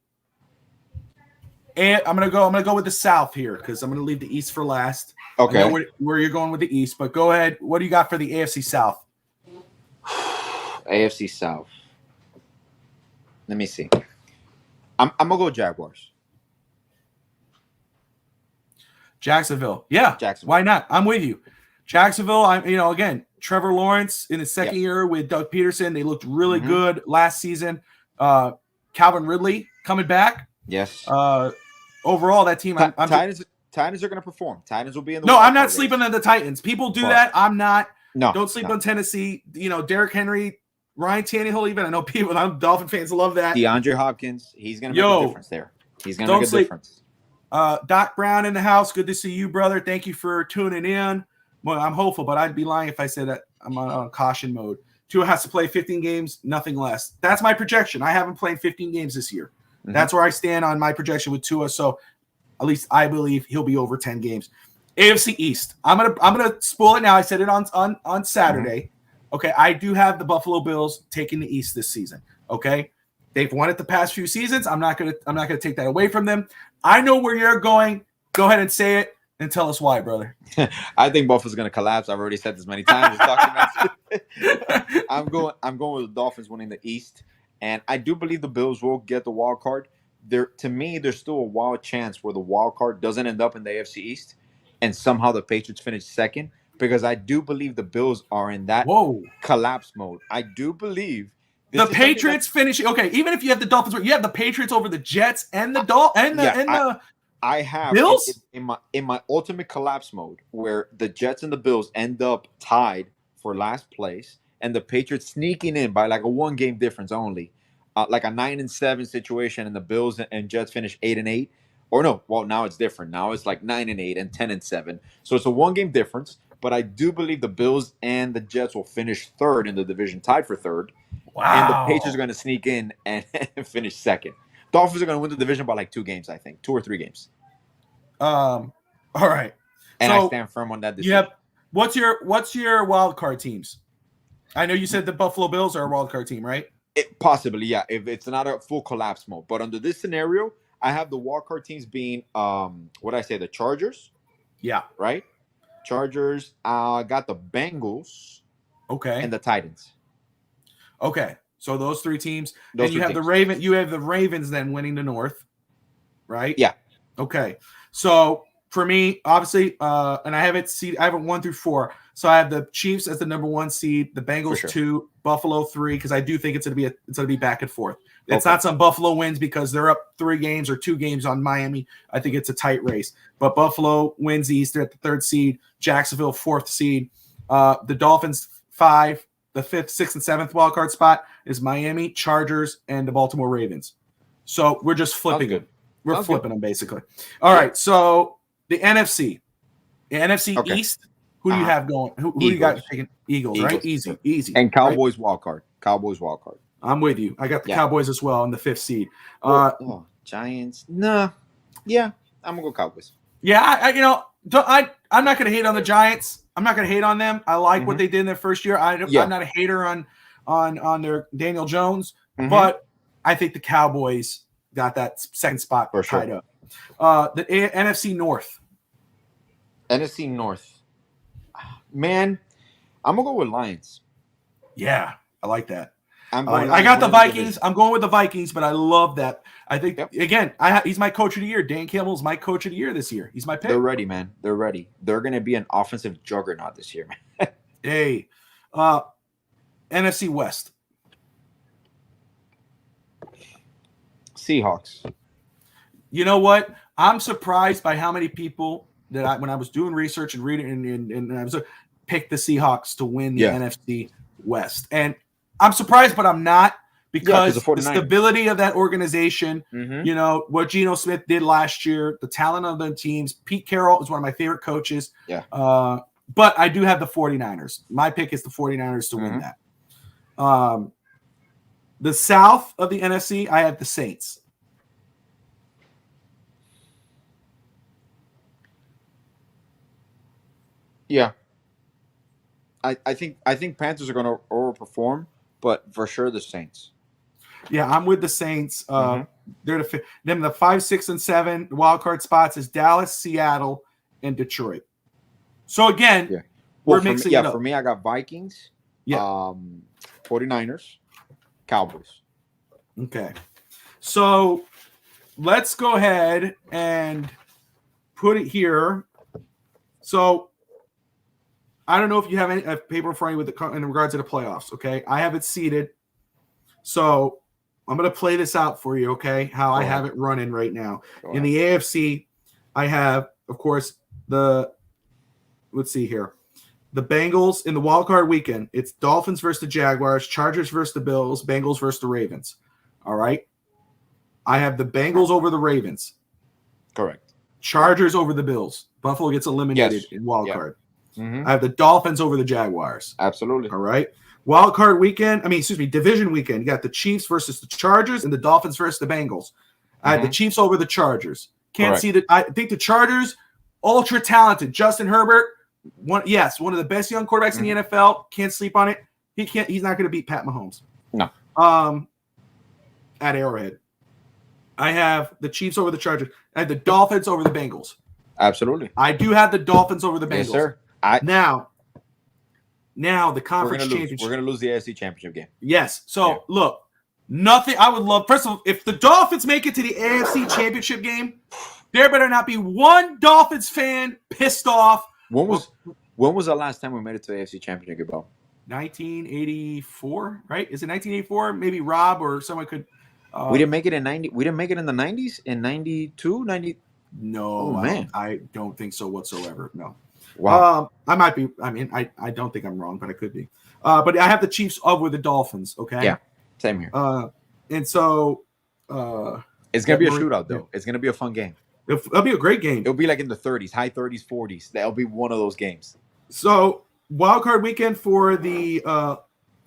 And I'm gonna go with the South here because I'm gonna leave the East for last. Okay. I know where you're going with the East, but go ahead. What do you got for the AFC South? AFC South. Let me see. I'm gonna go Jaguars. Jacksonville. Yeah. Jacksonville. Why not? I'm with you. Jacksonville, again, Trevor Lawrence in his second year with Doug Peterson. They looked really good last season. Calvin Ridley coming back. Yes. Overall, that team. Titans are going to perform. Titans will be in the. No, I'm not sleeping on the Titans. People do that. I'm not. No. Don't sleep on Tennessee. Derrick Henry, Ryan Tannehill. Even I know people. Dolphin fans love that. DeAndre Hopkins. He's going to make a difference there. He's going to make a difference. Doc Brown in the house. Good to see you, brother. Thank you for tuning in. Well, I'm hopeful, but I'd be lying if I said that I'm on caution mode. Tua has to play 15 games, nothing less. That's my projection. I haven't played 15 games this year. That's where I stand on my projection with Tua. So at least I believe he'll be over 10 games. AFC East. I'm gonna spoil it now. I said it on Saturday. Okay, I do have the Buffalo Bills taking the East this season. Okay, they've won it the past few seasons. I'm not gonna take that away from them. I know where you're going. Go ahead and say it and tell us why, brother. I think Buffalo's gonna collapse. I've already said this many times. I'm going with the Dolphins winning the East. And I do believe the Bills will get the wild card. To me, there's still a wild chance where the wild card doesn't end up in the AFC East, and somehow the Patriots finish second. Because I do believe the Bills are in that collapse mode. I do believe the Patriots finish. Okay, even if you have the Dolphins, you have the Patriots over the Jets and the I have Bills in my ultimate collapse mode where the Jets and the Bills end up tied for last place. And the Patriots sneaking in by like a 1-game difference only, like a 9-7 situation, and the Bills and Jets finish 8-8. Or no, well now it's different. Now it's like 9-8 and 10-7. So it's a 1-game difference. But I do believe the Bills and the Jets will finish third in the division, tied for third. Wow. And the Patriots are going to sneak in and finish second. Dolphins are going to win the division by like 2 games, I think, 2 or 3 games. All right. And I stand firm on that decision. What's your wild card teams? I know you said the Buffalo Bills are a wild card team, right? Possibly, yeah. If it's not a full collapse mode. But under this scenario, I have the wild card teams being, the Chargers. Yeah. Right? Chargers. Got the Bengals. Okay. And the Titans. Okay. So those 3 teams. And you have the Ravens. You have the Ravens then winning the North. Right? Yeah. Okay. So for me, obviously, and I have it 1 through 4. So I have the Chiefs as the number 1 seed, the Bengals 2, Buffalo 3, because I do think it's going to be back and forth. It's not some Buffalo wins because they're up 3 games or 2 games on Miami. I think it's a tight race. But Buffalo wins the East. They're at the 3rd seed. Jacksonville 4th seed. The Dolphins 5. The 5th, 6th, and 7th wild card spot is Miami, Chargers, and the Baltimore Ravens. So we're just flipping them. We're flipping them basically. All right. So the NFC. The NFC East. Who do you have going? Who do you got taking? Eagles, right? Easy. And Cowboys right? wild card. Cowboys wild card. I'm with you. I got the Cowboys as well in the 5th seed. Giants. Nah. Yeah, I'm gonna go Cowboys. Yeah, I'm not gonna hate on the Giants. I'm not gonna hate on them. I like what they did in their first year. I'm not a hater on their Daniel Jones, but I think the Cowboys got that 2nd spot tied up. The NFC North. NFC North. Man, I'm gonna go with Lions. Yeah, I like that. I'm I going. got the winning Vikings. division. I'm going with the Vikings, but I love that. I think Yep. again, he's my coach of the year. Dan Campbell's my coach of the year this year. He's my pick. They're ready, man. They're ready. They're gonna be an offensive juggernaut this year, man. Hey, NFC West. Seahawks. You know what? I'm surprised by how many people that when I was doing research and reading and I was picked the Seahawks to win the NFC West, and I'm surprised, but I'm not because the 49ers. stability of that organization. Mhm. You know what Geno Smith did last year, the talent of the teams. Pete Carroll is one of my favorite coaches. Yeah. But I do have the 49ers. My pick is the 49ers to win that. The South of the NFC, I have the Saints. Yeah. I think Panthers are going to overperform, but for sure the Saints. Yeah, I'm with the Saints. They're the 5, 6, and 7 wild card spots is Dallas, Seattle, and Detroit. So again, we're mixing it up. For me, I got Vikings, 49ers, Cowboys. Okay. So let's go ahead and put it here. So I don't know if you have any paper in front of you with in regards to the playoffs, okay? I have it seeded. So I'm going to play this out for you, okay, how I have it running right now. In the AFC, I have, of course, let's see here. The Bengals in the wild card weekend, it's Dolphins versus the Jaguars, Chargers versus the Bills, Bengals versus the Ravens. All right? I have the Bengals over the Ravens. Correct. Chargers over the Bills. Buffalo gets eliminated in wild card. Mm-hmm. I have the Dolphins over the Jaguars. Absolutely. All right. Wild card weekend. Division weekend. You got the Chiefs versus the Chargers and the Dolphins versus the Bengals. I had the Chiefs over the Chargers. Can't see that. I think the Chargers, ultra talented. Justin Herbert, one of the best young quarterbacks in the NFL. Can't sleep on it. He's not going to beat Pat Mahomes. No. At Arrowhead. I have the Chiefs over the Chargers. I have the Dolphins over the Bengals. Absolutely. I do have the Dolphins over the Bengals. Yes, sir. Now the conference championship. We're going to lose the AFC championship game. Yes. So, look, nothing. I would love, first of all, if the Dolphins make it to the AFC championship game, there better not be one Dolphins fan pissed off. When was the last time we made it to the AFC championship game, Bob? 1984, right? Is it 1984? Maybe Rob or someone could. We didn't make it in 90. We didn't make it in the 90s? In 92, 90? No, man. I don't think so whatsoever. No. Wow. I might be. I mean, I don't think I'm wrong, but I could be. But I have the Chiefs over the Dolphins. Okay. Yeah. Same here. And so it's gonna be a shootout, though. It's gonna be a fun game. It'll be a great game. It'll be like in the 30s, high 30s, 40s. That'll be one of those games. So wild card weekend for the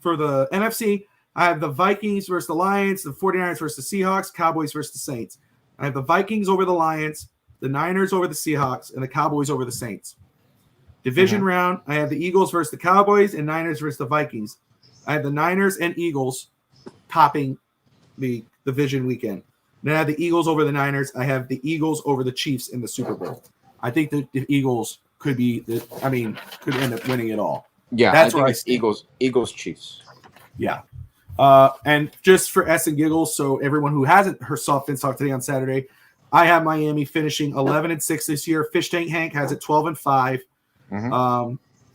NFC, I have the Vikings versus the Lions, the 49ers versus the Seahawks, Cowboys versus the Saints. I have the Vikings over the Lions, the Niners over the Seahawks, and the Cowboys over the Saints. Division round, I have the Eagles versus the Cowboys and Niners versus the Vikings. I have the Niners and Eagles topping the division weekend. Then I have the Eagles over the Niners. I have the Eagles over the Chiefs in the Super Bowl. I think that the Eagles could end up winning it all. Yeah, that's I where think it's Eagles, Chiefs. Yeah. And just for S and giggles, so everyone who hasn't saw Finns Talk today on Saturday, I have Miami finishing 11-6 this year. Fish Tank Hank has it 12-5.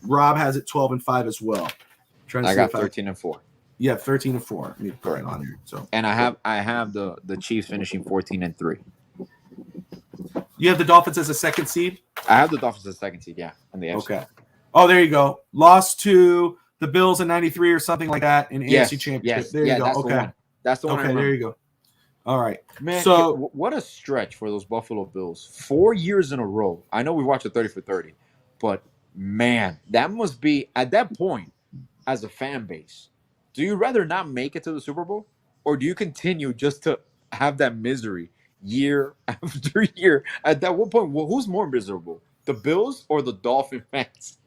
Rob has it 12-5 as well. I got 13-4. Yeah, 13-4. Let me put it on there. So, and I have the Chiefs finishing 14-3. You have the Dolphins as a second seed? I have the Dolphins as a second seed, yeah. In the AFC. Okay. Oh, there you go. Lost to the Bills in 93 or something like that in AFC Championship. Yes. There you go. That's okay. The one. That's the one. Okay, there you go. All right. Man, so what a stretch for those Buffalo Bills. 4 years in a row. I know we watched a 30 for 30, but man, that must be at that point as a fan base. Do you rather not make it to the Super Bowl, or do you continue just to have that misery year after year? At that one point, who's more miserable, the Bills or the Dolphin fans?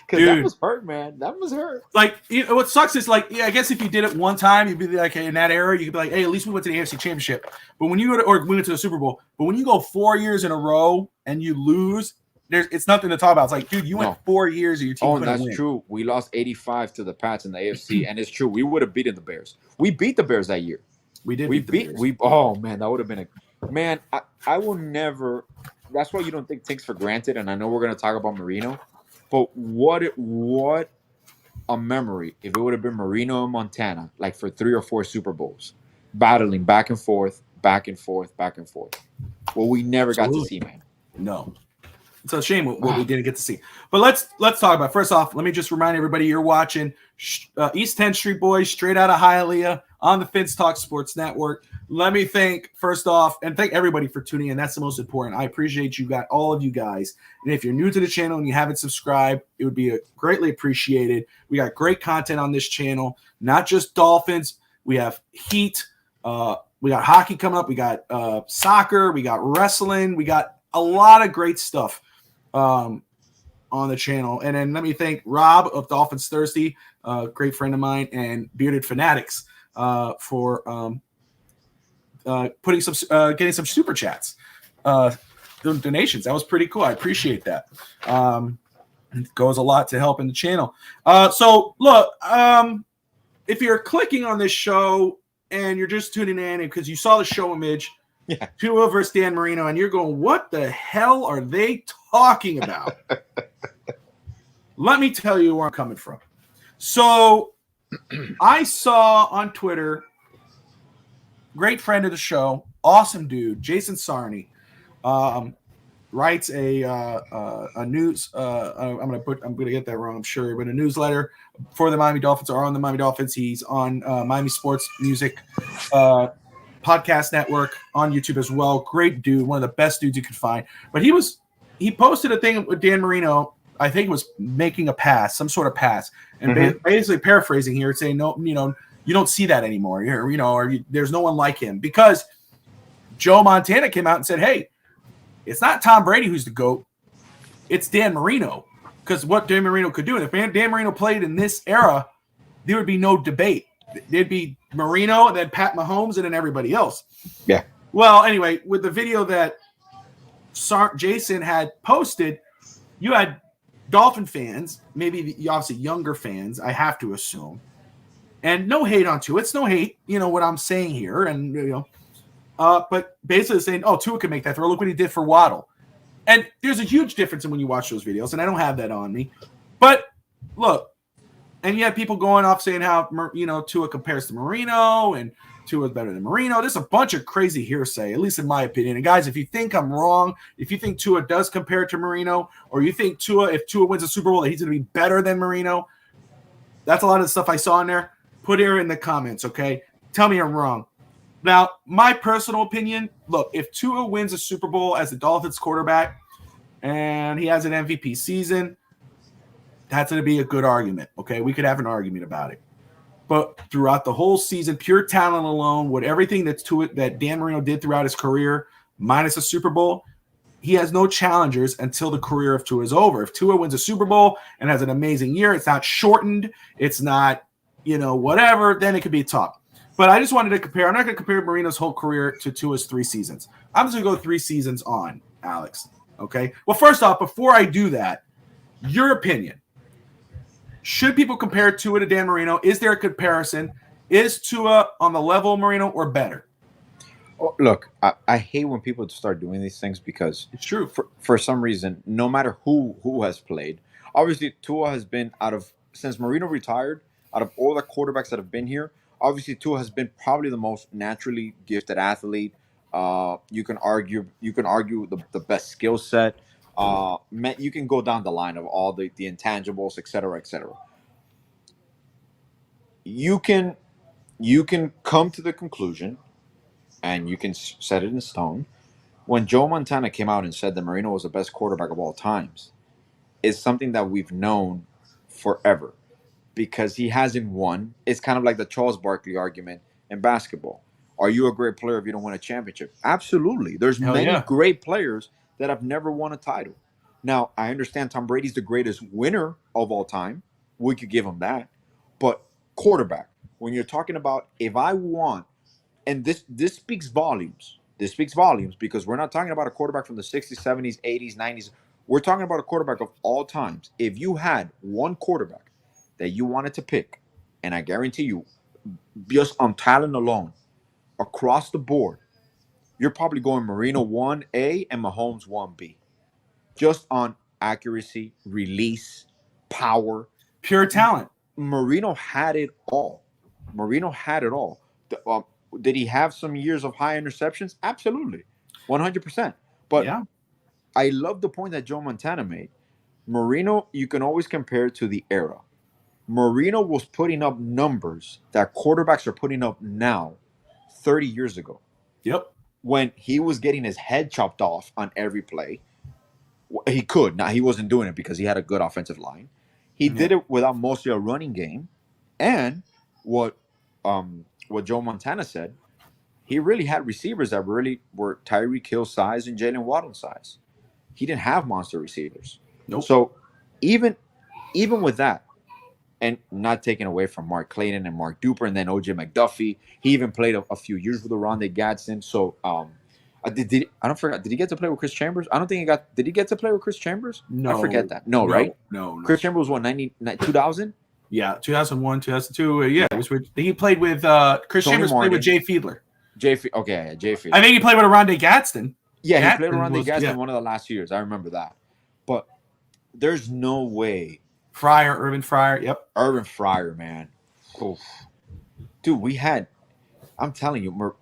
Because that was hurt, man. That was hurt. Like, what sucks is, like, I guess if you did it one time, you'd be like, hey, in that era, you could be like, hey, at least we went to the AFC Championship. But when you go to, or we went to the Super Bowl. But when you go 4 years in a row and you lose, it's nothing to talk about. It's like, dude, you went 4 years and your team couldn't win. That's true. We lost 85 to the Pats in the AFC, and it's true. We would have beaten the Bears. We beat the Bears that year. We did. Beat the Bears. Oh man, that would have been man. I will never. That's why you don't take things for granted. And I know we're gonna talk about Marino, but what a memory if it would have been Marino and Montana, like for 3 or 4 Super Bowls, battling back and forth, back and forth, back and forth. Well, we never got to see, man. No. It's a shame what we didn't get to see. But let's talk about it. First off, let me just remind everybody you're watching East 10th Street Boys straight out of Hialeah on the Fins Talk Sports Network. Let me thank, first off, and thank everybody for tuning in. That's the most important. I appreciate all of you guys. And if you're new to the channel and you haven't subscribed, it would be greatly appreciated. We got great content on this channel, not just Dolphins. We have Heat. We got hockey coming up. We got soccer. We got wrestling. We got a lot of great stuff on the channel. And then let me thank Rob of Dolphins Thirsty, a great friend of mine, and Bearded Fanatics for getting some super chats, donations. That was pretty cool. I appreciate that. It goes a lot to helping the channel. So look, if you're clicking on this show and you're just tuning in because you saw the show image, Tua versus Dan Marino, and you're going, what the hell are they talking about? Let me tell you where I'm coming from. So I saw on Twitter, great friend of the show, awesome dude, Jason Sarney, writes a news. I'm gonna get that wrong, I'm sure, but a newsletter for the Miami Dolphins or on the Miami Dolphins. He's on Miami Sports Music podcast network on YouTube as well. Great dude, one of the best dudes you could find. But he posted a thing with Dan Marino. I think it was making a pass, some sort of pass, and basically paraphrasing here, saying no, you don't see that anymore. There's no one like him, because Joe Montana came out and said, hey, it's not Tom Brady who's the GOAT, it's Dan Marino. Because what Dan Marino could do, and if Dan Marino played in this era, there would be no debate. There'd be Marino and then Pat Mahomes and then everybody else. Yeah. Well, anyway, with the video that Jason had posted, you had Dolphin fans, maybe obviously younger fans, I have to assume, and no hate on Tua. It's no hate, what I'm saying here, and but basically saying, oh, Tua can make that throw. Look what he did for Waddle. And there's a huge difference in when you watch those videos, and I don't have that on me. But look, and you have people going off saying how Tua compares to Marino, and Tua is better than Marino. There's a bunch of crazy hearsay, at least in my opinion. And guys, if you think I'm wrong, if you think Tua does compare to Marino, or you think if Tua wins a Super Bowl, that he's going to be better than Marino, that's a lot of the stuff I saw in there. Put here in the comments, okay? Tell me I'm wrong. Now, my personal opinion, look, if Tua wins a Super Bowl as the Dolphins quarterback and he has an MVP season, that's going to be a good argument, okay? We could have an argument about it. But throughout the whole season, pure talent alone, with everything that Dan Marino did throughout his career, minus a Super Bowl, he has no challengers until the career of Tua is over. If Tua wins a Super Bowl and has an amazing year, it's not shortened, it's not, whatever, then it could be tough. But I just wanted to compare. I'm not going to compare Marino's whole career to Tua's 3 seasons. I'm just going to go 3 seasons on, Alex. Okay? Well, first off, before I do that, your opinion. Should people compare Tua to Dan Marino? Is there a comparison? Is Tua on the level of Marino or better? Oh, look, I hate when people start doing these things, because it's true. For some reason, no matter who has played, obviously Tua has been since Marino retired, out of all the quarterbacks that have been here, obviously Tua has been probably the most naturally gifted athlete. You can argue the best skill set. You can go down the line of all the intangibles, et cetera, et cetera. You can come to the conclusion, and you can set it in stone. When Joe Montana came out and said that Marino was the best quarterback of all times, is something that we've known forever, because he hasn't won. It's kind of like the Charles Barkley argument in basketball. Are you a great player if you don't win a championship? Absolutely. There's many great players that have never won a title. Now, I understand Tom Brady's the greatest winner of all time. We could give him that. But quarterback, when you're talking about if I want, and this speaks volumes. This speaks volumes because we're not talking about a quarterback from the 60s, 70s, 80s, 90s. We're talking about a quarterback of all times. If you had one quarterback that you wanted to pick, and I guarantee you, just on talent alone, across the board, you're probably going Marino 1A and Mahomes 1B. Just on accuracy, release, power. Pure talent. Marino had it all. Marino had it all. Did he have some years of high interceptions? Absolutely. 100%. But yeah. I love the point that Joe Montana made. Marino, you can always compare to the era. Marino was putting up numbers that quarterbacks are putting up now 30 years ago. Yep. When he was getting his head chopped off on every play. He could. Now, he wasn't doing it because he had a good offensive line. He did it without mostly a running game. And what Joe Montana said, he really had receivers that really were Tyreek Hill size and Jalen Waddle size. He didn't have monster receivers. Nope. So even with that, and not taking away from Mark Clayton and Mark Duper and then O.J. McDuffie, he even played a few years with Rondé Gadsden. So I don't forget. Did he get to play with Chris Chambers? I don't think he got. Did he get to play with Chris Chambers? No, I forget that. No, right? No. Chris Chambers was what 2000. Yeah, 2001, 2002. Yeah, he played with Chris Tony Chambers. Martin. Played with Jay Fiedler. Jay Fiedler. I think he played with Rondé Gadsden. Yeah, he played with Rondé Gadsden one of the last years. I remember that. But there's no way. Urban Fryer. Yep. Urban Fryer, man. Oof. Dude, we had. I'm telling you,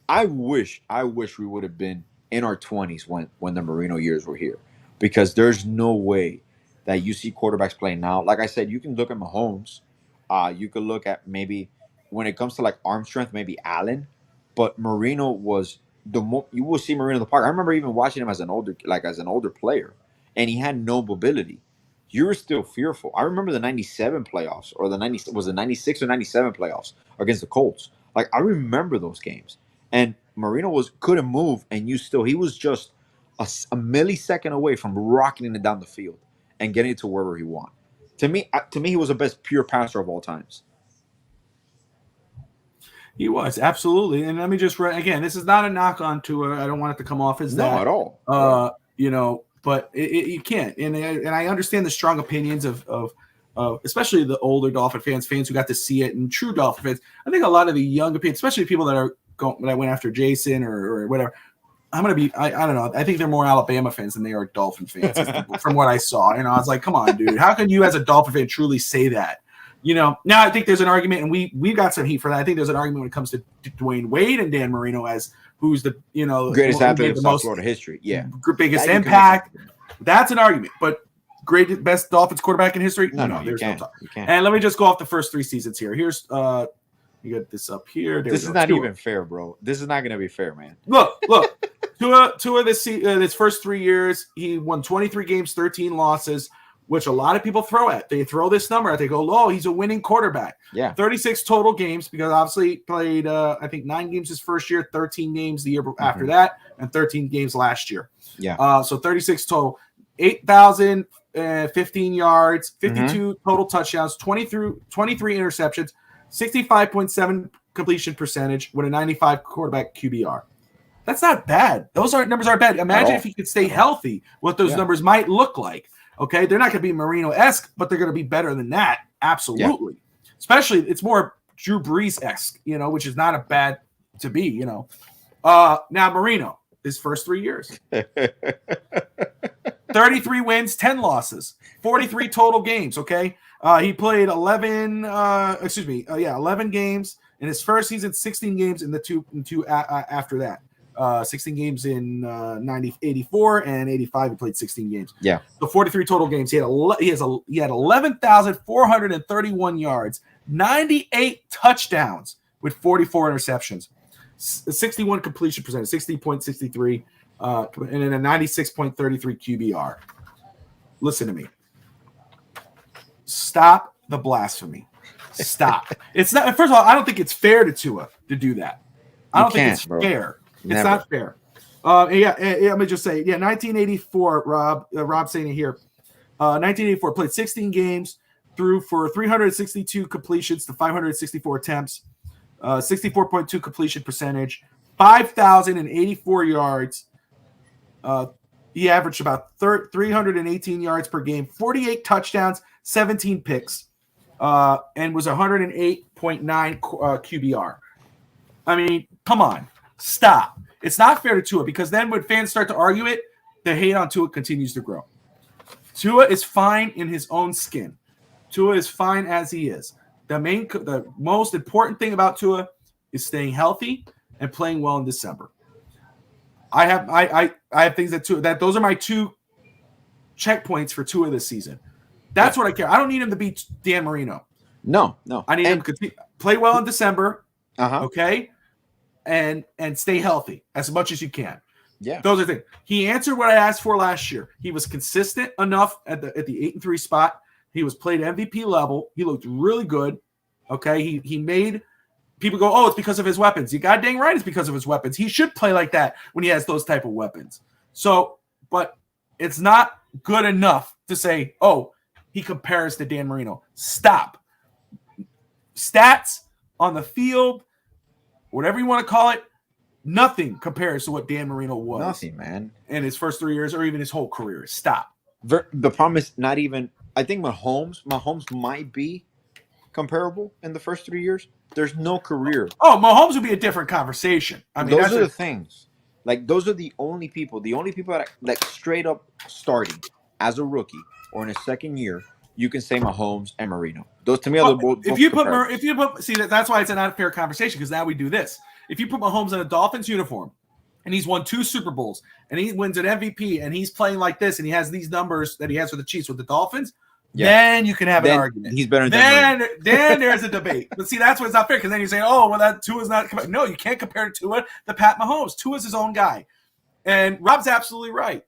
I wish we would have been in our 20s when the Marino years were here, because there's no way that you see quarterbacks playing now. Like I said, you can look at Mahomes. You could look at maybe when it comes to like arm strength, maybe Allen, but Marino was you will see Marino in the park. I remember even watching him as an older player, and he had no mobility. You were still fearful. I remember the 97 playoffs, or the 96 or 97 playoffs against the Colts. Like, I remember those games. And Marino couldn't move, and he was just a millisecond away from rocketing it down the field and getting it to wherever he wanted. To me, he was the best pure passer of all times. He was, absolutely. And let me just again, this is not a knock on Tua. I don't want it to come off as that. No, at all. But you can't. And I understand the strong opinions of especially the older Dolphin fans who got to see it, and true Dolphin fans. I think a lot of the young opinions, especially people that are that went after Jason or whatever, I don't know. I think they're more Alabama fans than they are Dolphin fans from what I saw. I was like, come on, dude. How can you as a Dolphin fan truly say that? Now I think there's an argument, and we've got some heat for that. I think there's an argument when it comes to Dwayne Wade and Dan Marino as who's the greatest athlete of South Florida history. Yeah, biggest impact. That's an argument, but best Dolphins quarterback in history. No, there's no talk. You can't. And let me just go off the first 3 seasons here. Here's you got this up here. This is not even fair, bro. This is not going to be fair, man. Look. Tua this first 3 years, he won 23 games, 13 losses, which a lot of people throw at. They throw this number at. They go, "Oh, he's a winning quarterback." Yeah. 36 total games, because obviously he played I think 9 games his first year, 13 games the year after that, and 13 games last year. Yeah. So 36 total, 8,015 yards, 52 total touchdowns, 23 interceptions, 65.7 completion percentage with a 95 quarterback QBR. That's not bad. Those numbers aren't bad. Imagine if he could stay healthy, what those numbers might look like. Okay, they're not going to be Marino-esque, but they're going to be better than that. Absolutely. Yeah. Especially, it's more Drew Brees-esque, which is not a bad to be, Now, Marino, his first 3 years. 33 wins, 10 losses, 43 total games, okay? He played 11 games in his first season, 16 games in the two after that. 16 games in 84 and 85. He played 16 games. Yeah. So 43 total games. He had 11,431 yards, 98 touchdowns with 44 interceptions, 61 completion percentage, 60.63, and then a 96.33 QBR. Listen to me. Stop the blasphemy. Stop. It's not. First of all, I don't think it's fair to Tua to do that. I don't think it's fair. It's not fair. Let me just say, 1984. Rob saying it here. 1984 played 16 games, threw for 362 completions to 564 attempts, 64.2 completion percentage, 5,084 yards. He averaged about 318 yards per game, 48 touchdowns, 17 picks, and was 108.9 QBR. I mean, come on, stop. It's not fair to Tua, because then when fans start to argue it, the hate on Tua continues to grow. Tua is fine in his own skin. Tua is fine as he is. The most important thing about Tua is staying healthy and playing well in December. I have things that those are my 2 checkpoints for Tua this season. That's what I care. I don't need him to beat Dan Marino. No. I need him to play well in December. Okay, and stay healthy as much as you can. Yeah, those are things. He answered what I asked for last year. He was consistent enough at the 8-3 spot. He was played MVP level. He looked really good. Okay, he made people go, oh, it's because of his weapons. You got dang right, it's because of his weapons. He should play like that when he has those type of weapons. So, but it's not good enough to say, oh, he compares to Dan Marino. Stop. Stats on the field, whatever you want to call it, nothing compares to what Dan Marino was. Nothing, man. In his first 3 years or even his whole career. Stop. The problem is not even – I think Mahomes might be comparable in the first 3 years. There's no career. Oh, Mahomes would be a different conversation. I mean, those are the things. Like, those are the only people that like straight up starting as a rookie or in his second year, you can say Mahomes and Marino. Those to me are both. If you put see, that's why it's a not fair conversation, because now we do this. If you put Mahomes in a Dolphins uniform and he's won 2 Super Bowls and he wins an MVP and he's playing like this and he has these numbers that he has for the Chiefs with the Dolphins, then you can have an argument. He's better than then there's a debate. But see, that's why it's not fair, because then you say, oh, well, that Tua's not. No, you can't compare it to Tua to Pat Mahomes. Tua's his own guy. And Rob's absolutely right.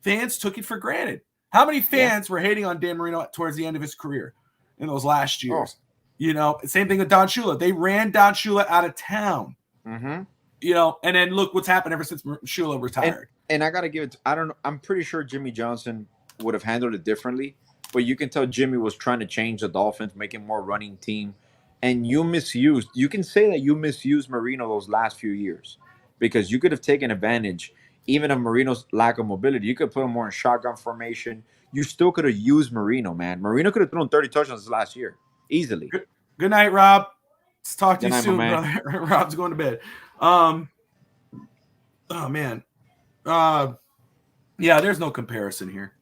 Fans took it for granted. How many fans were hating on Dan Marino towards the end of his career in those last years? Oh. You know, same thing with Don Shula. They ran Don Shula out of town. Mm-hmm. You know, and then look what's happened ever since Shula retired. And I got to give it – I don't know. I'm pretty sure Jimmy Johnson would have handled it differently. But you can tell Jimmy was trying to change the Dolphins, make it more running team. And you can say that you misused Marino those last few years, because you could have taken advantage even of Marino's lack of mobility. You could put him more in shotgun formation. You still could have used Marino, man. Marino could have thrown 30 touchdowns last year, easily. Good night, Rob. Let's talk to you night, soon, brother. Rob's going to bed. Oh, man. Yeah, there's no comparison here.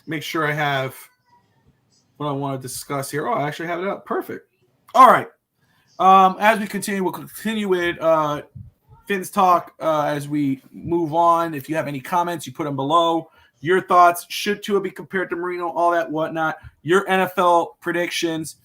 Make sure I have what I want to discuss here. Oh, I actually have it up. Perfect. All right. As we continue, we'll continue with Finn's Talk as we move on. If you have any comments, you put them below. Your thoughts. Should Tua be compared to Marino? All that whatnot. Your NFL predictions.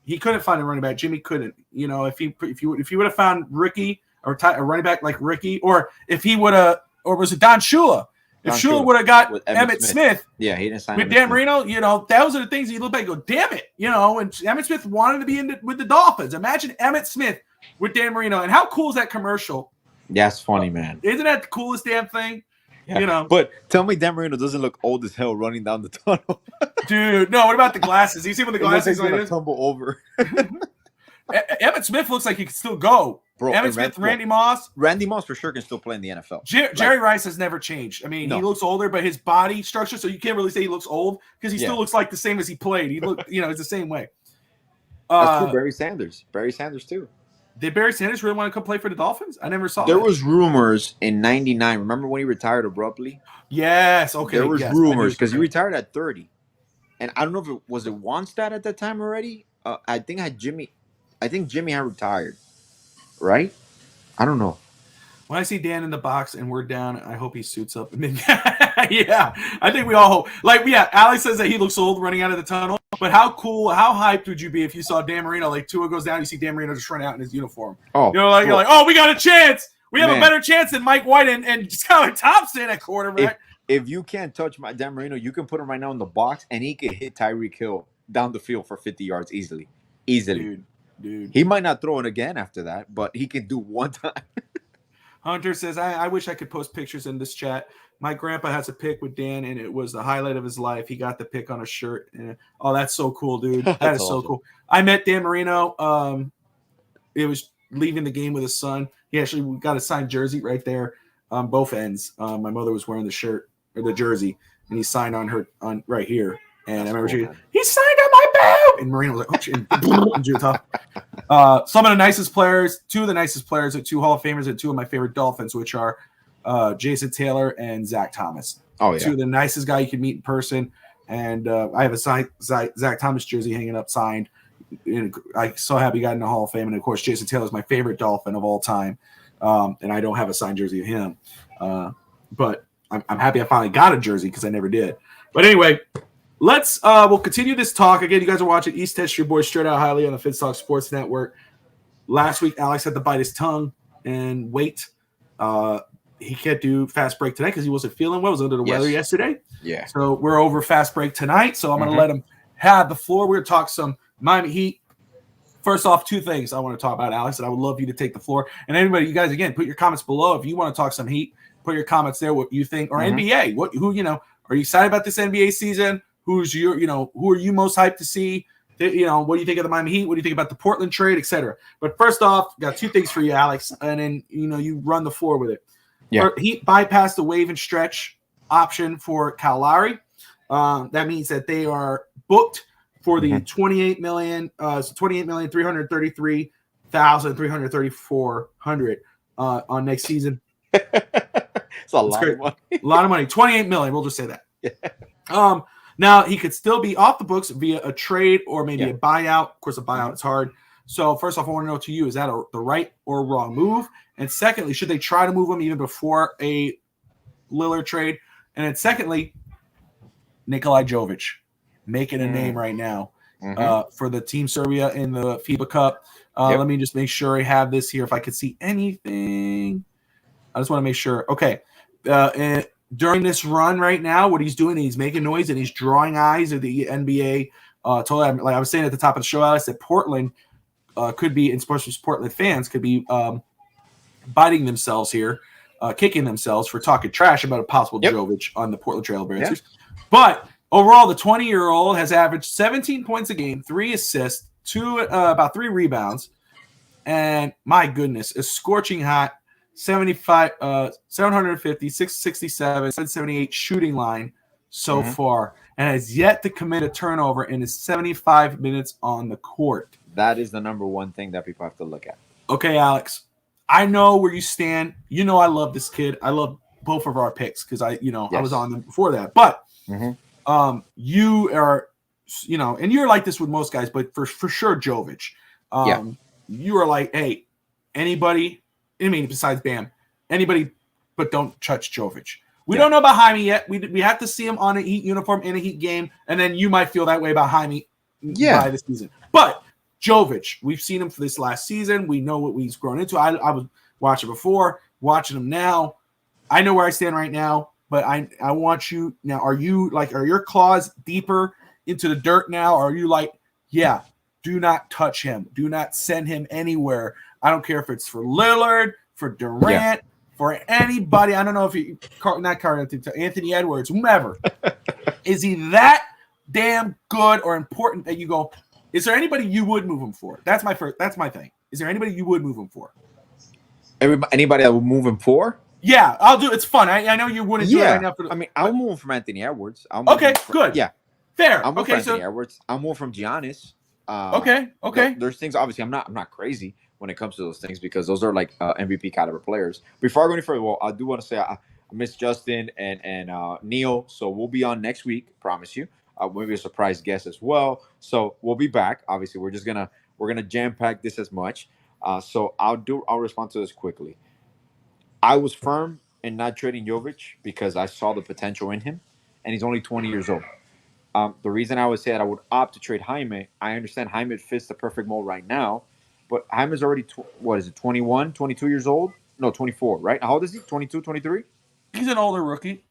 He couldn't find a running back. Jimmy couldn't. You know, if you would have found Ricky or a running back like Ricky, or if he would have, or was it Don Shula? If Shula would have got Emmitt Smith, he didn't sign with Dan Marino, you know, those are the things you look back and go, damn it, you know, and Emmitt Smith wanted to be with the Dolphins. Imagine Emmitt Smith with Dan Marino, and how cool is that commercial? That's funny, man. Isn't that the coolest damn thing? Yeah. You know, but tell me Dan Marino doesn't look old as hell running down the tunnel. Dude, no, what about the glasses? You see when the glasses like this? Tumble over. Emmitt Smith looks like he can still go. Bro, Emmitt Smith, Randy Moss. Randy Moss for sure can still play in the NFL. Jerry Rice has never changed. I mean, he looks older, but his body structure, so you can't really say he looks old, because he still looks like the same as he played. He looked, you know, it's the same way. That's true. Barry Sanders too. Did Barry Sanders really want to come play for the Dolphins? I never saw There that. was rumors in '99. Remember when he retired abruptly? Yes. Okay. There was rumors because he retired at 30. And I don't know if it was Wannstedt at that time already. I think Jimmy had retired. Right? I don't know. When I see Dan in the box and we're down, I hope he suits up. Yeah, I think we all hope. Like, yeah, Alex says that he looks old running out of the tunnel. But how cool, how hyped would you be if you saw Dan Marino, like Tua goes down, you see Dan Marino just run out in his uniform? Oh, you're like, oh, we got a chance. We have a better chance than Mike White and Skylar Thompson at quarterback. If you can't touch Dan Marino, you can put him right now in the box, and he could hit Tyreek Hill down the field for 50 yards easily. Dude. He might not throw it again after that, but he can do one time. Hunter says, I wish I could post pictures in this chat. My grandpa has a pic with Dan, and it was the highlight of his life. He got the pic on a shirt. And, oh, that's so cool, dude. That is awesome. so cool. I met Dan Marino. It was leaving the game with his son. He actually got a signed jersey right there on both ends. My mother was wearing the shirt or the jersey, and he signed on her on right here. And I remember he signed on my boot. And Marino was like, oh, shit. And drew some of the nicest players, two of the nicest players, are two Hall of Famers, and two of my favorite Dolphins, which are Jason Taylor and Zach Thomas. Oh, yeah. Two of the nicest guy you can meet in person. And I have a signed Zach Thomas jersey hanging up signed. And I'm so happy he got in the Hall of Fame. And, of course, Jason Taylor is my favorite Dolphin of all time. And I don't have a signed jersey of him. But I'm happy I finally got a jersey because I never did. But anyway, we'll continue this talk. Again, you guys are watching East Texas, your boy Straight Out Highly on the Finstock Sports Network. Last week, Alex had to bite his tongue and wait. He can't do fast break tonight because he wasn't feeling well. He was under the weather yesterday. Yeah. So we're over fast break tonight. So I'm going to let him have the floor. We're going to talk some Miami Heat. First off, two things I want to talk about, Alex, and I would love you to take the floor. And anybody, you guys, again, put your comments below. If you want to talk some Heat, put your comments there, what you think, or NBA. Who are you excited about this NBA season? Who are you most hyped to see? What do you think of the Miami Heat? What do you think about the Portland trade, etc.? But first off, got two things for you, Alex, and then you run the floor with it. Yeah. Heat bypassed the waive and stretch option for Kyle Lowry. That means that they are booked for the $28,333,334 on next season. It's a lot of money. A lot of money. $28 million. We'll just say that. Yeah. Now he could still be off the books via a trade or maybe a buyout. Of course, a buyout is hard. So first off, I want to know to you, is that the right or wrong move? And secondly, should they try to move him even before a Lillard trade? And then secondly, Nikolai Jovic making a name right now for the Team Serbia in the FIBA Cup. Let me just make sure I have this here. If I could see anything, I just want to make sure. Okay. And during this run right now, what he's doing, he's making noise and he's drawing eyes of the NBA. Totally, like I was saying at the top of the show, Alex, that Portland could be, and especially Portland fans, could be biting themselves here, kicking themselves for talking trash about a possible Jovic on the Portland Trailblazers. But overall, the 20-year-old has averaged 17 points a game, 3 assists, about 3 rebounds, and my goodness, a scorching hot 75, 750, 667, 778 shooting line so far, and has yet to commit a turnover in his 75 minutes on the court. That is the number one thing that people have to look at. Okay, Alex, I know where you stand. You know I love this kid. I love both of our picks because I was on them before that. But you are, and you're like this with most guys, but for sure, Jovic, you are like, hey, anybody. I mean, besides Bam, anybody, but don't touch Jovic. We don't know about Jaime yet. We have to see him on a Heat uniform in a Heat game, and then you might feel that way about Jaime by the season. But Jovic, we've seen him for this last season. We know what he's grown into. I was watching before, watching him now. I know where I stand right now, but I want you now. Are your claws deeper into the dirt now? Or are you like, yeah, do not touch him. Do not send him anywhere. I don't care if it's for Lillard, for Durant, for anybody. I don't know if Anthony Edwards, whomever. Is he that damn good or important that you go, is there anybody you would move him for? That's my thing. Is there anybody you would move him for? Anybody that would move him for? Yeah, I'll do. It's fun. I know you wouldn't do it right now. I'll move him from Anthony Edwards. Good. Yeah, fair. I'll move from Anthony Edwards. I'll move from Giannis. Okay. There's things. Obviously, I'm not crazy when it comes to those things because those are like MVP caliber players. Before I go any further, well, I do want to say I miss Justin and Neil, so we'll be on next week. Promise you. Maybe a surprise guest as well. So we'll be back. Obviously, we're gonna jam pack this as much. So I'll respond to this quickly. I was firm in not trading Jovic because I saw the potential in him, and he's only 20 years old. The reason I would say that I would opt to trade Jaime, I understand Jaime fits the perfect mold right now, but Jaime's already 21, 22 years old? No, 24, right? How old is he? 22, 23? He's an older rookie.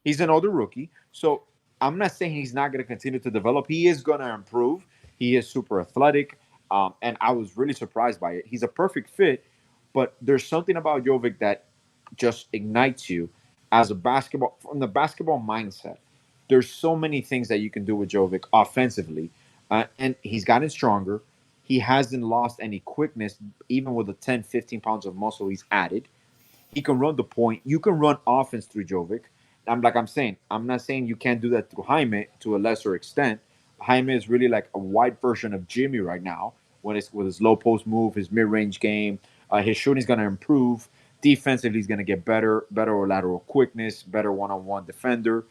So I'm not saying he's not going to continue to develop. He is going to improve. He is super athletic, and I was really surprised by it. He's a perfect fit, but there's something about Jovic that just ignites you as a basketball from the basketball mindset. There's so many things that you can do with Jovic offensively, and he's gotten stronger. He hasn't lost any quickness, even with the 10, 15 pounds of muscle he's added. He can run the point. You can run offense through Jovic. I'm saying, I'm not saying you can't do that through Jaime to a lesser extent. Jaime is really like a wide version of Jimmy right now when it's with his low post move, his mid range game. His shooting's going to improve. Defensively, he's going to get better lateral quickness, better one on one defender.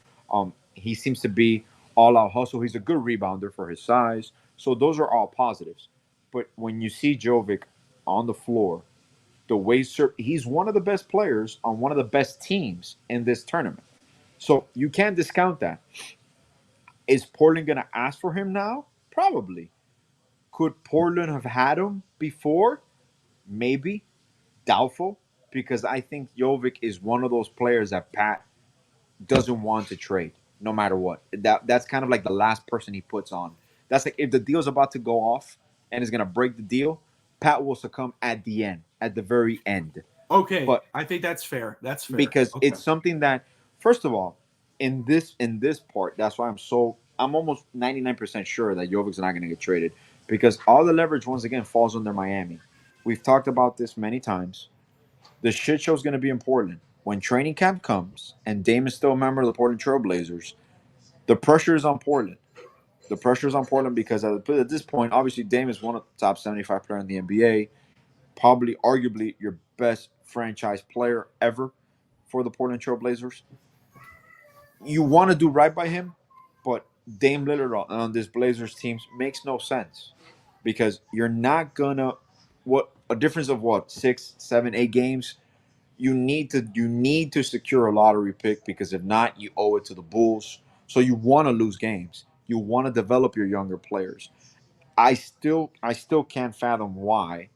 He seems to be all out hustle. He's a good rebounder for his size. So those are all positives. But when you see Jovic on the floor, the way he's one of the best players on one of the best teams in this tournament. So you can't discount that. Is Portland going to ask for him now? Probably. Could Portland have had him before? Maybe. Doubtful. Because I think Jovic is one of those players that Pat doesn't want to trade no matter what. That's kind of like the last person he puts on. That's like if the deal's about to go off and is going to break the deal, Pat will succumb at the end, at the very end. Okay, but I think that's fair. That's fair because okay. It's something that, first of all, in this part, that's why I'm almost 99% sure that Jovic's not going to get traded because all the leverage once again falls under Miami. We've talked about this many times. The shit show is going to be in Portland when training camp comes and Dame is still a member of the Portland Trail Blazers. The pressure is on Portland. The pressure is on Portland because at this point, obviously, Dame is one of the top 75 players in the NBA. Probably, arguably, your best franchise player ever for the Portland Trail Blazers. You want to do right by him, but Dame Lillard on this Blazers team makes no sense because you're not gonna a difference of 6, 7, 8 games. You need to secure a lottery pick because if not, you owe it to the Bulls. So you want to lose games. You want to develop your younger players. I still can't fathom why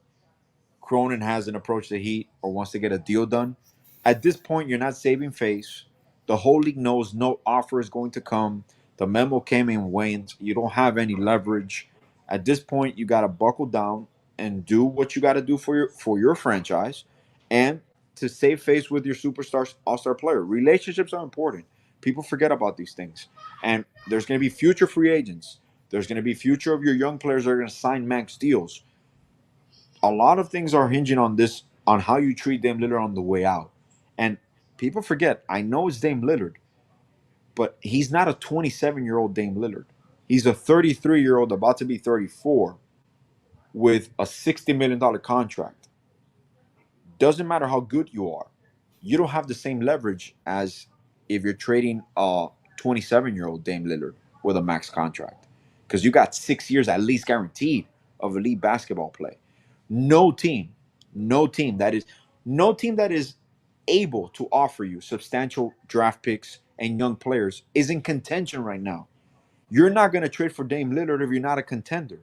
Cronin hasn't approached the Heat or wants to get a deal done. At this point, you're not saving face. The whole league knows no offer is going to come. The memo came and went. You don't have any leverage. At this point, you got to buckle down and do what you got to do for your franchise and to save face with your superstar all-star player. Relationships are important. People forget about these things. And there's going to be future free agents. There's going to be future of your young players that are going to sign max deals. A lot of things are hinging on how you treat Dame Lillard on the way out. And people forget, I know it's Dame Lillard, but he's not a 27-year-old Dame Lillard. He's a 33-year-old about to be 34 with a $60 million contract. Doesn't matter how good you are. You don't have the same leverage as if you're trading a 27-year-old Dame Lillard with a max contract. Because you got 6 years at least guaranteed of elite basketball play. No team that is able to offer you substantial draft picks and young players is in contention right now. You're not going to trade for Dame Lillard if you're not a contender.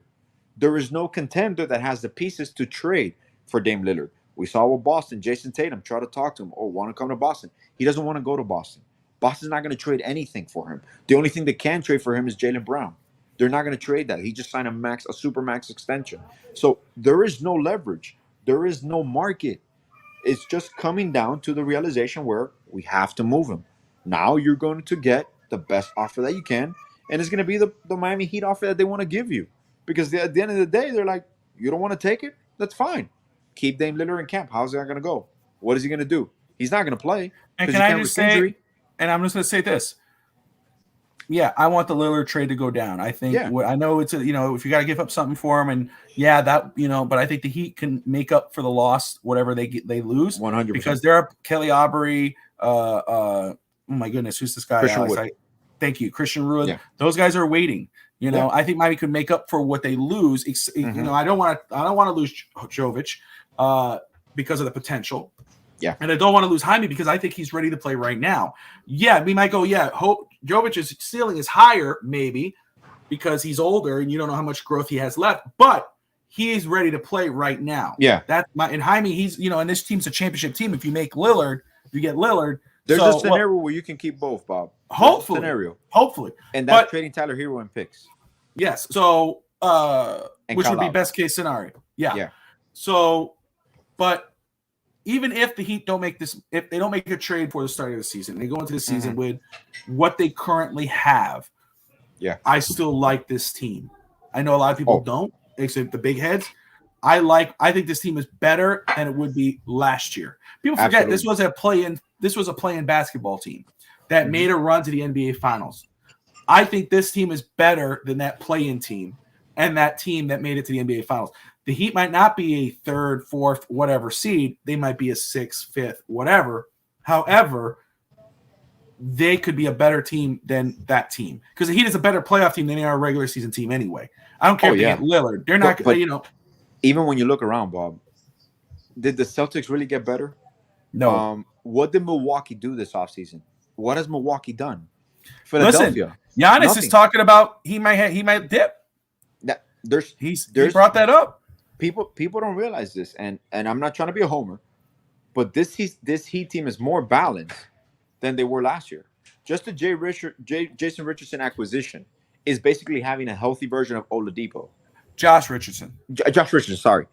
There is no contender that has the pieces to trade for Dame Lillard. We saw with Boston, Jason Tatum tried to talk to him. Oh, want to come to Boston. He doesn't want to go to Boston. Boston's not going to trade anything for him. The only thing they can trade for him is Jaylen Brown. They're not going to trade that. He just signed a super max extension. So there is no leverage. There is no market. It's just coming down to the realization where we have to move him. Now you're going to get the best offer that you can, and it's going to be the Miami Heat offer that they want to give you. Because at the end of the day, they're like, you don't want to take it? That's fine. Keep Dame Lillard in camp. How's that going to go? What is he going to do? He's not going to play. And can I just say, and I'm just going to say this. Yeah, I want the Lillard trade to go down. I think I know it's if you got to give up something for him, and but I think the Heat can make up for the loss, whatever they lose, 100%. because there are Kelly Oubre. Oh my goodness, who's this guy? Christian Wood. Thank you, Christian Wood. Yeah. Those guys are waiting. I think Miami could make up for what they lose. I don't want to lose Jovic because of the potential. Yeah. And I don't want to lose Jaime because I think he's ready to play right now. Yeah, we might go, Jovic's ceiling is higher, maybe, because he's older and you don't know how much growth he has left, but he is ready to play right now. Yeah. And Jaime, he's, and this team's a championship team. If you get Lillard. There's a scenario where you can keep both, Bob. Hopefully. And that's trading Tyler Hero and picks. Yes. So, which would be best case scenario. Yeah. So, but even if the Heat don't make this, if they don't make a trade for the start of the season, they go into the season with what they currently have. Yeah, I still like this team. I know a lot of people don't, except the big heads. I think this team is better than it would be last year. People forget this was a play-in basketball team that made a run to the NBA Finals. I think this team is better than that play-in team and that team that made it to the NBA Finals. The Heat might not be a third, fourth, whatever seed. They might be a sixth, fifth, whatever. However, they could be a better team than that team because the Heat is a better playoff team than they are a regular season team anyway. I don't care if they get Lillard. They're not, Even when you look around, Bob, did the Celtics really get better? No. What did Milwaukee do this offseason? What has Milwaukee done? Philadelphia. Listen, Giannis is talking about he might dip. He brought that up. People don't realize this, and I'm not trying to be a homer, but this Heat team is more balanced than they were last year. Just the Jason Richardson acquisition is basically having a healthy version of Oladipo. Josh Richardson, sorry.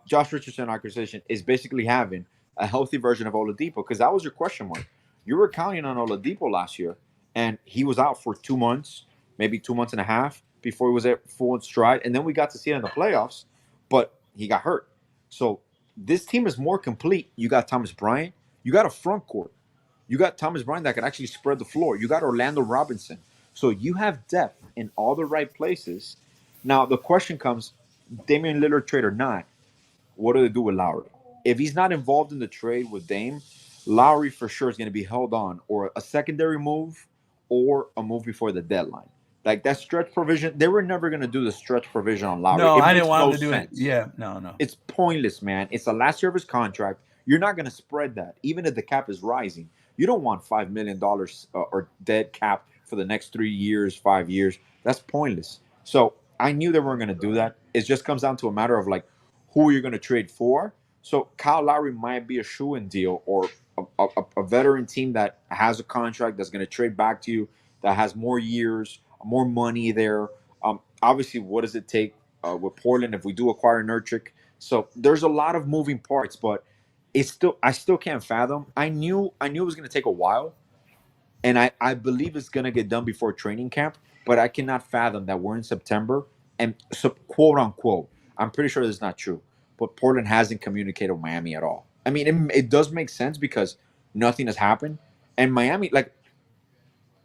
Josh Richardson acquisition is basically having a healthy version of Oladipo because that was your question mark. You were counting on Oladipo last year, and he was out for 2 months, maybe 2 months and a half before he was at full stride. And then we got to see it in the playoffs, but he got hurt. So this team is more complete. You got Thomas Bryant. You got a front court. You got Thomas Bryant that can actually spread the floor. You got Orlando Robinson. So you have depth in all the right places. Now, the question comes, Damian Lillard trade or not, what do they do with Lowry? If he's not involved in the trade with Dame, Lowry for sure is going to be held on or a secondary move or a move before the deadline. Like that stretch provision, they were never going to do the stretch provision on Lowry. No, I didn't want him to do it. Yeah, no. It's pointless, man. It's the last year of his contract. You're not going to spread that. Even if the cap is rising, you don't want $5 million or dead cap for the next 3 years, 5 years. That's pointless. So I knew they weren't going to do that. It just comes down to a matter of like who you're going to trade for. So Kyle Lowry might be a shoe-in deal or a veteran team that has a contract that's going to trade back to you, that has more years, more money there. Obviously, what does it take with Portland if we do acquire Nurkic? So there's a lot of moving parts, but I still can't fathom. I knew it was going to take a while, and I believe it's going to get done before training camp, but I cannot fathom that we're in September and so, quote unquote, I'm pretty sure this is not true, but Portland hasn't communicated with Miami at all. I mean, it does make sense because nothing has happened, and Miami, like,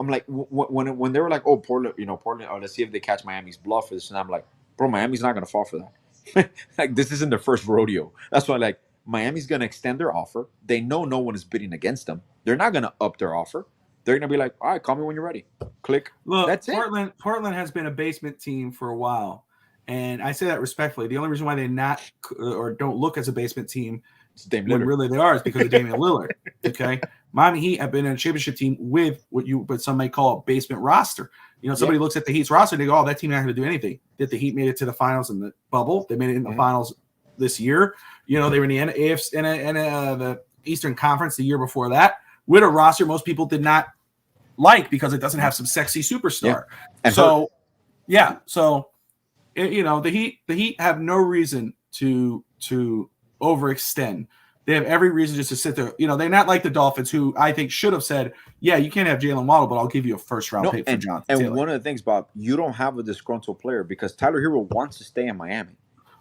I'm like, when they were like, oh, Portland, let's see if they catch Miami's bluff. And I'm like, bro, Miami's not going to fall for that. Like, this isn't their first rodeo. That's why, like, Miami's going to extend their offer. They know no one is bidding against them. They're not going to up their offer. They're going to be like, all right, call me when you're ready. Click. Look, that's Portland has been a basement team for a while. And I say that respectfully. The only reason why they not or don't look as a basement team when really they are is because of Damian Lillard. Okay. Miami Heat have been in a championship team with what some may call a basement roster. Somebody looks at the Heat's roster and they go, oh, that team not going to do anything. Did the Heat made it to the finals in the bubble? They made it in the finals this year. They were in the AFC and the Eastern Conference the year before that with a roster most people did not like because it doesn't have some sexy superstar. Yeah. So the Heat have no reason to overextend. They have every reason just to sit there. They're not like the Dolphins, who I think should have said, yeah, you can't have Jalen Waddle, but I'll give you a first-round pick for Jonathan Taylor. And one of the things, Bob, you don't have a disgruntled player because Tyler Hero wants to stay in Miami.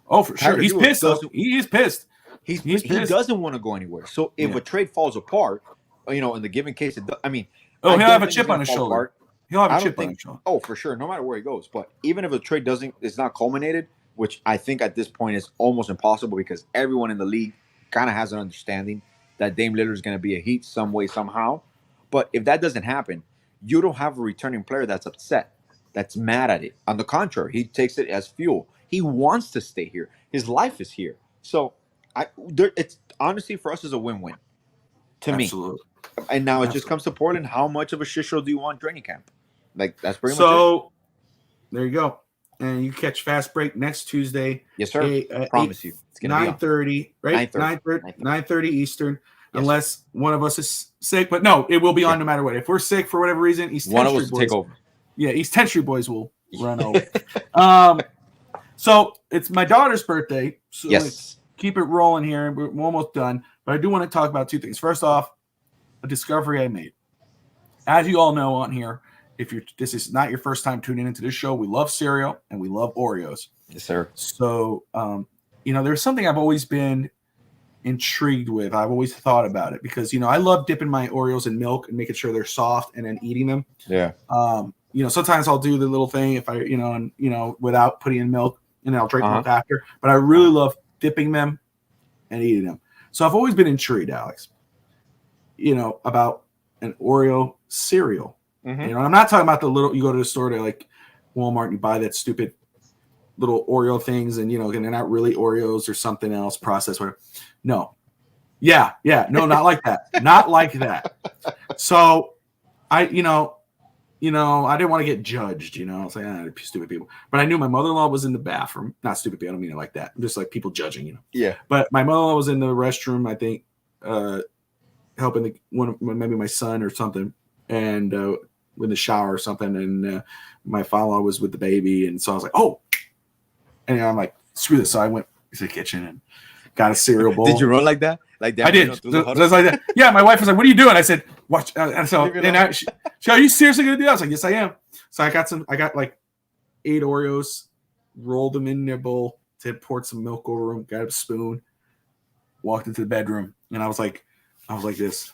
Oh, for sure. He's pissed. He is pissed. He's pissed. He doesn't want to go anywhere. So if a trade falls apart, in the given case, he'll have a chip on his shoulder. He'll have a chip on his shoulder. Oh, for sure, no matter where he goes. But even if the trade is not culminated, which I think at this point is almost impossible because everyone in the league kind of has an understanding that Dame Lillard is going to be a Heat some way, somehow. But if that doesn't happen, you don't have a returning player that's upset, that's mad at it. On the contrary, he takes it as fuel. He wants to stay here. His life is here. So it's honestly for us is a win-win to me. And now it just comes to Portland. How much of a shit show do you want training camp? Like that's pretty much it. So there you go. And you catch Fast Break next Tuesday. Yes, sir. I promise you. It's going to be 9:30, right? 9:30 Eastern. Yes. Unless one of us is sick. But no, it will be on no matter what. If we're sick for whatever reason, East one of us will take over. Yeah, East 10th Street boys will run over. So it's my daughter's birthday. So let's keep it rolling here. We're almost done. But I do want to talk about two things. First off, a discovery I made. As you all know on here, this is not your first time tuning into this show, we love cereal and we love Oreos. Yes, sir. So, there's something I've always been intrigued with. I've always thought about it because, I love dipping my Oreos in milk and making sure they're soft and then eating them. Yeah. Sometimes I'll do the little thing if I, without putting in milk and I'll drink milk after. But I really love dipping them and eating them. So I've always been intrigued, Alex, about an Oreo cereal. Mm-hmm. I'm not talking about the little, you go to the store to like Walmart and you buy that stupid little Oreo things and, and they're not really Oreos or something else processed. Whatever. No. Yeah. No, not like that. Not like that. So I didn't want to get judged, I was like, stupid people. But I knew my mother-in-law was in the bathroom. Not stupid people. I don't mean it like that. I'm just like people judging, Yeah. But my mother-in-law was in the restroom, I think, helping maybe my son or something. And in the shower or something. And my father-in-law was with the baby. And so I was like, oh. And I'm like, screw this. So I went to the kitchen and got a cereal bowl. Did you run like that? Like that? I did. Just like that. Yeah, my wife was like, what are you doing? I said, watch. And so, she, are you seriously going to do that? I was like, yes, I am. So I got like 8 Oreos, rolled them in their bowl, poured some milk over them, got a spoon, walked into the bedroom. And I was like this.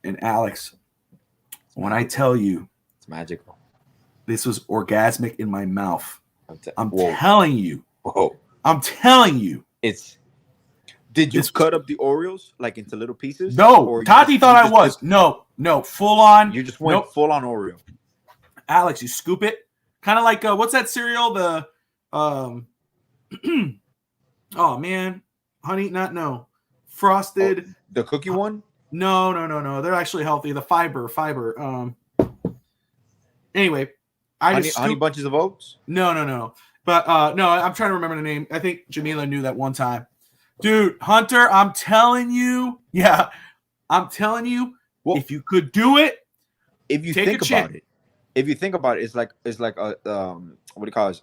And Alex, when I tell you, it's magical. This was orgasmic in my mouth. I'm Whoa. telling you. Whoa. I'm telling you. Did you cut up the Oreos like into little pieces? No. Tati thought I was. No, full on. You just went full on Oreo. Alex, you scoop it. Kind of like what's that cereal? The oh man. Honey, Frosted. Oh, the cookie one? No. They're actually healthy. The fiber. Anyway, Honey Bunches of Oats? No. But no, I'm trying to remember the name. I think Jamila knew that one time. Dude, Hunter, I'm telling you. Yeah. I'm telling you, well, if you could do it, if you think about it. If you think about it, it's like a what do you call it?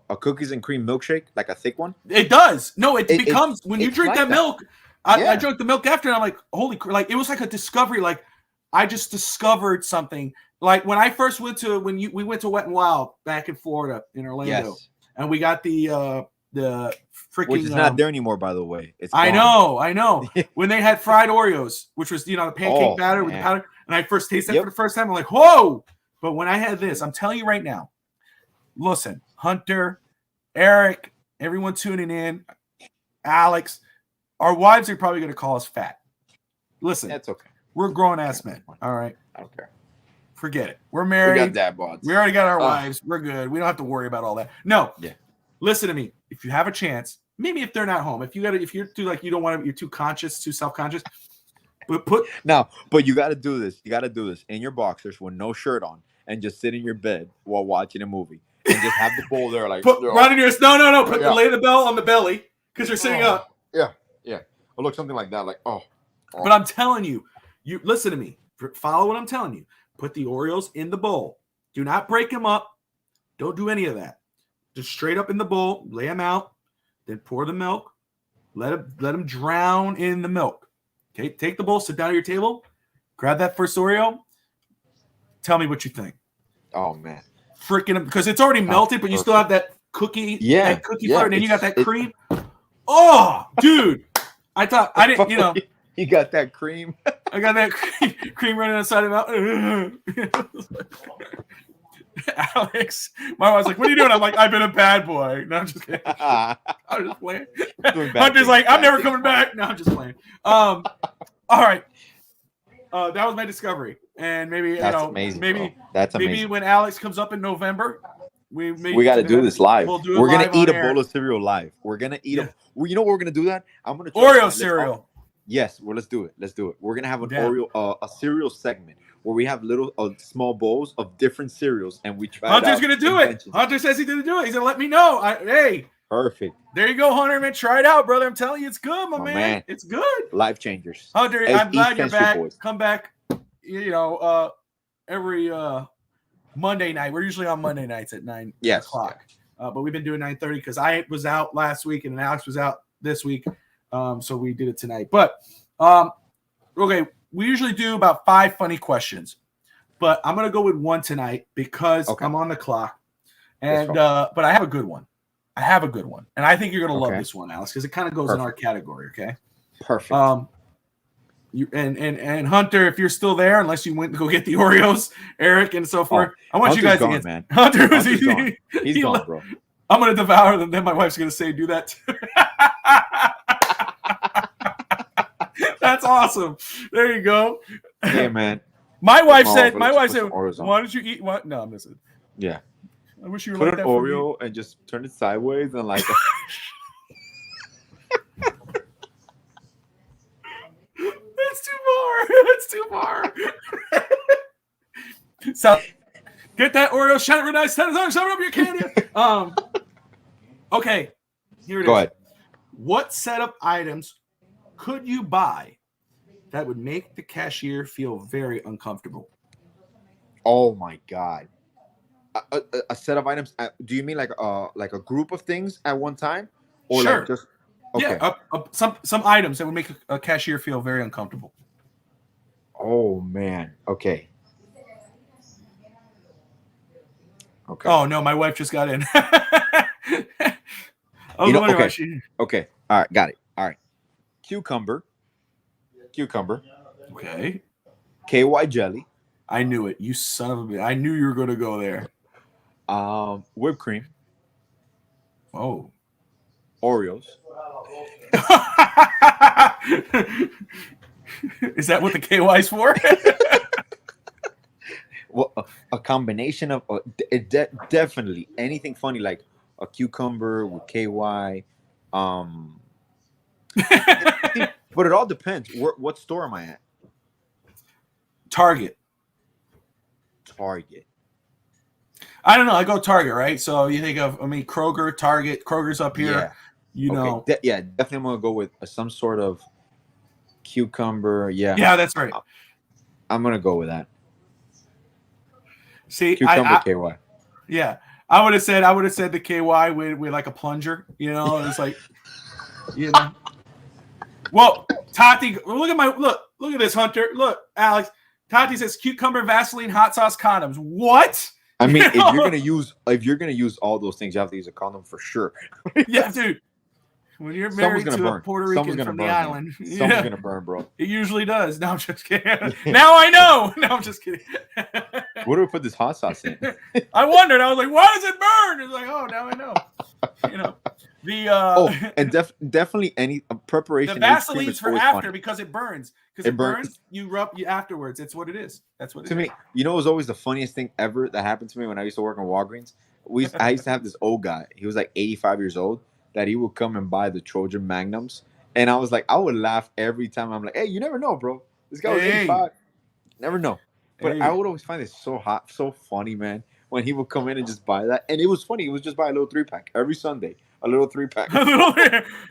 A cookies and cream milkshake, like a thick one. It does. No, it becomes when you drink that milk. I drank the milk after, and I'm like, holy crap! Like it was like a discovery. Like I just discovered something. Like when I first went to we went to Wet and Wild back in Florida in Orlando, and we got the freaking which is not there anymore, by the way. It's I know. When they had fried Oreos, which was the pancake batter with the powder, and I first tasted it for the first time, I'm like, whoa! But when I had this, I'm telling you right now. Listen, Hunter, Eric, everyone tuning in, Alex, our wives are probably going to call us fat. Listen, that's okay. We're grown ass men. All right. I don't care. Forget it. We're married. We got dad bods. We already got our wives. We're good. We don't have to worry about all that. No. Yeah. Listen to me. If you have a chance, maybe if they're not home, if you're too like you don't want to, you're too conscious, too self-conscious. But you got to do this. You got to do this in your boxers with no shirt on and just sit in your bed while watching a movie and just have the bowl there like running your no. Lay the bell on the belly because you're sitting up. Yeah. Or look something like that. Like But I'm telling you, listen to me. Follow what I'm telling you. Put the Oreos in the bowl. Do not break them up. Don't do any of that. Just straight up in the bowl. Lay them out. Then pour the milk. Let them drown in the milk. Okay. Take the bowl. Sit down at your table. Grab that first Oreo. Tell me what you think. Oh man. Freaking, because it's already melted, but you still have that cookie. Yeah. That cookie flavor, and then you got that cream. Oh, dude. I thought I didn't. You got that cream. I got that cream running outside of mouth. Alex, my wife's like, "What are you doing?" I'm like, "I've been a bad boy." No, I'm just kidding. I'm just playing. Hunter's like, "I'm never coming back." No, I'm just playing. All right. That was my discovery, and maybe amazing, maybe that's amazing. Maybe when Alex comes up in November, we got to do this live. We're gonna eat a bowl of cereal live. We're gonna eat you know what we're gonna do that? I'm gonna Oreo cereal. Yes, well, let's do it. We're gonna have an Oreo, a cereal segment where we have little small bowls of different cereals, and we try. Hunter's gonna do it. Hunter says he's gonna do it. He's gonna let me know. Hey, perfect. There you go, Hunter. Man, try it out, brother. I'm telling you, it's good, my man. It's good. Life changers. Hunter, I'm glad you're back. Come back. Every Monday night. We're usually on Monday nights at 9 o'clock. But we've been doing 9:30 because I was out last week and Alex was out this week. So we did it tonight. But okay, we usually do about 5 funny questions, but I'm gonna go with one tonight because I'm on the clock. And but I have a good one. And I think you're gonna love this one, Alex, because it kind of goes in our category. Okay. Perfect. You and Hunter, if you're still there, unless you went to go get the Oreos, Eric and so forth. I want Hunter's you guys gone, to get man. Hunter's gone. He's gone, bro. I'm gonna devour them. Then my wife's gonna say, "Do that too." That's awesome. There you go. Hey, man. My wife said, "Why don't you eat what?" No, I'm missing. Yeah. I wish you were put like an that Oreo and just turn it sideways and like. That's too far. So get that Oreo, shut it real nice. Shut up your candy. Okay, here it is. Go ahead. What set of items could you buy that would make the cashier feel very uncomfortable? Oh my God. A set of items. Do you mean like a group of things at one time, or sure. like just okay? Yeah, some items that would make a cashier feel very uncomfortable. Oh man. Okay. Oh no, my wife just got in. Okay. All right, got it. All right. Cucumber. Okay. KY jelly. I knew it. You son of a bitch. I knew you were going to go there. Whipped cream. Oh. Oreos. Is that what the KY's for? Well, a combination of definitely anything funny like a cucumber with KY. But it all depends. What store am I at? Target. I don't know. I go Target, right? So you think of, Kroger, Target. Kroger's up here. Yeah. You know. Definitely I'm going to go with some sort of cucumber. Yeah. Yeah, that's right. I'm going to go with that. See, cucumber KY. Yeah. I would have said the KY with like a plunger, it's like, Well, Tati, look at this, Hunter. Look, Alex. Tati says cucumber, Vaseline, hot sauce, condoms. What? I mean, if you're gonna use all those things, you have to use a condom for sure. Yeah, dude. When you're married to a Puerto Rican from the island, someone's gonna burn, bro. It usually does. No, I'm just kidding. Now I know. No, I'm just kidding. What do we put this hot sauce in? I wondered. I was like, why does it burn? It's like, oh, now I know. And definitely any preparation. The Vaseline's for after funny. because it burns. Because it burns. You rub you afterwards. It's what it is. That's what it is. To me, it was always the funniest thing ever that happened to me when I used to work in Walgreens. I used to have this old guy. He was like 85 years old. That he would come and buy the Trojan Magnums. And I was like, I would laugh every time. I'm like, hey, you never know, bro. This guy was 85. Never know. But I would always find it so funny, man, when he would come in and just buy that. And it was funny. He would just buy a little 3-pack every Sunday. A little 3-pack.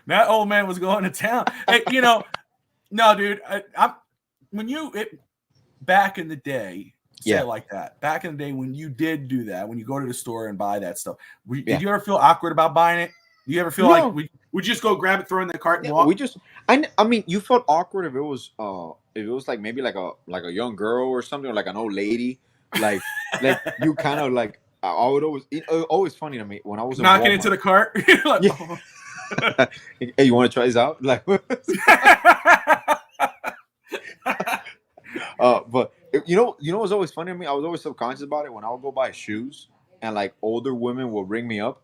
That old man was going to town. Hey, no, dude. Back in the day, say it like that. Back in the day when you did do that, when you go to the store and buy that stuff, did you ever feel awkward about buying it? Do you ever feel like we just go grab it, throw it in the cart, and walk? I mean, you felt awkward if it was like maybe like a young girl or something, or like an old lady, like you kind of like. I would always funny to me when I was knocking into the cart. Like, hey, you want to try this out? Like, but what's always funny to me? I was always subconscious about it when I would go buy shoes, and like older women will ring me up.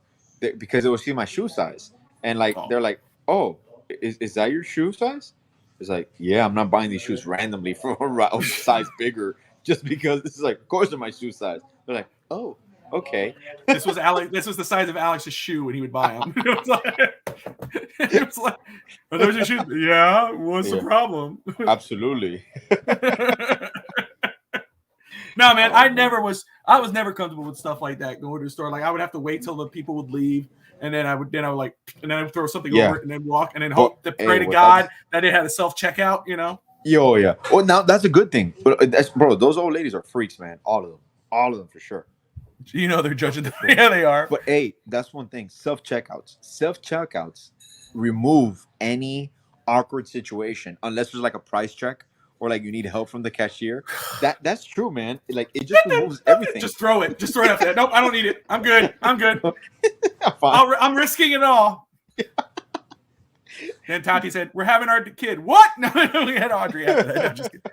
Because they will see my shoe size, and like they're like, "Oh, is that your shoe size?" It's like, "Yeah, I'm not buying these shoes randomly from a size bigger just because this is like, of course, they're my shoe size." They're like, "Oh, okay." This was the size of Alex's shoe when he would buy them. It was like, "Are those your shoes?" Yeah. What's the problem? Absolutely. No, man, I was never comfortable with stuff like that. Going to the store, like I would have to wait till the people would leave, and then I would throw something over it and then walk, and then hope to pray to God that it had a self checkout. Yo, yeah. Well, now that's a good thing, but bro, those old ladies are freaks, man. All of them for sure. They're judging them. Yeah, they are. But hey, that's one thing. Self checkouts remove any awkward situation unless there's like a price check or like you need help from the cashier. That's true, man. Like it just removes everything. Just throw it. Just throw it up there. Nope, I don't need it. I'm good. I'm good. Fine. I'm risking it all. Then Tati said, "We're having our kid." What? No, we had Audrey after that. No, just kidding.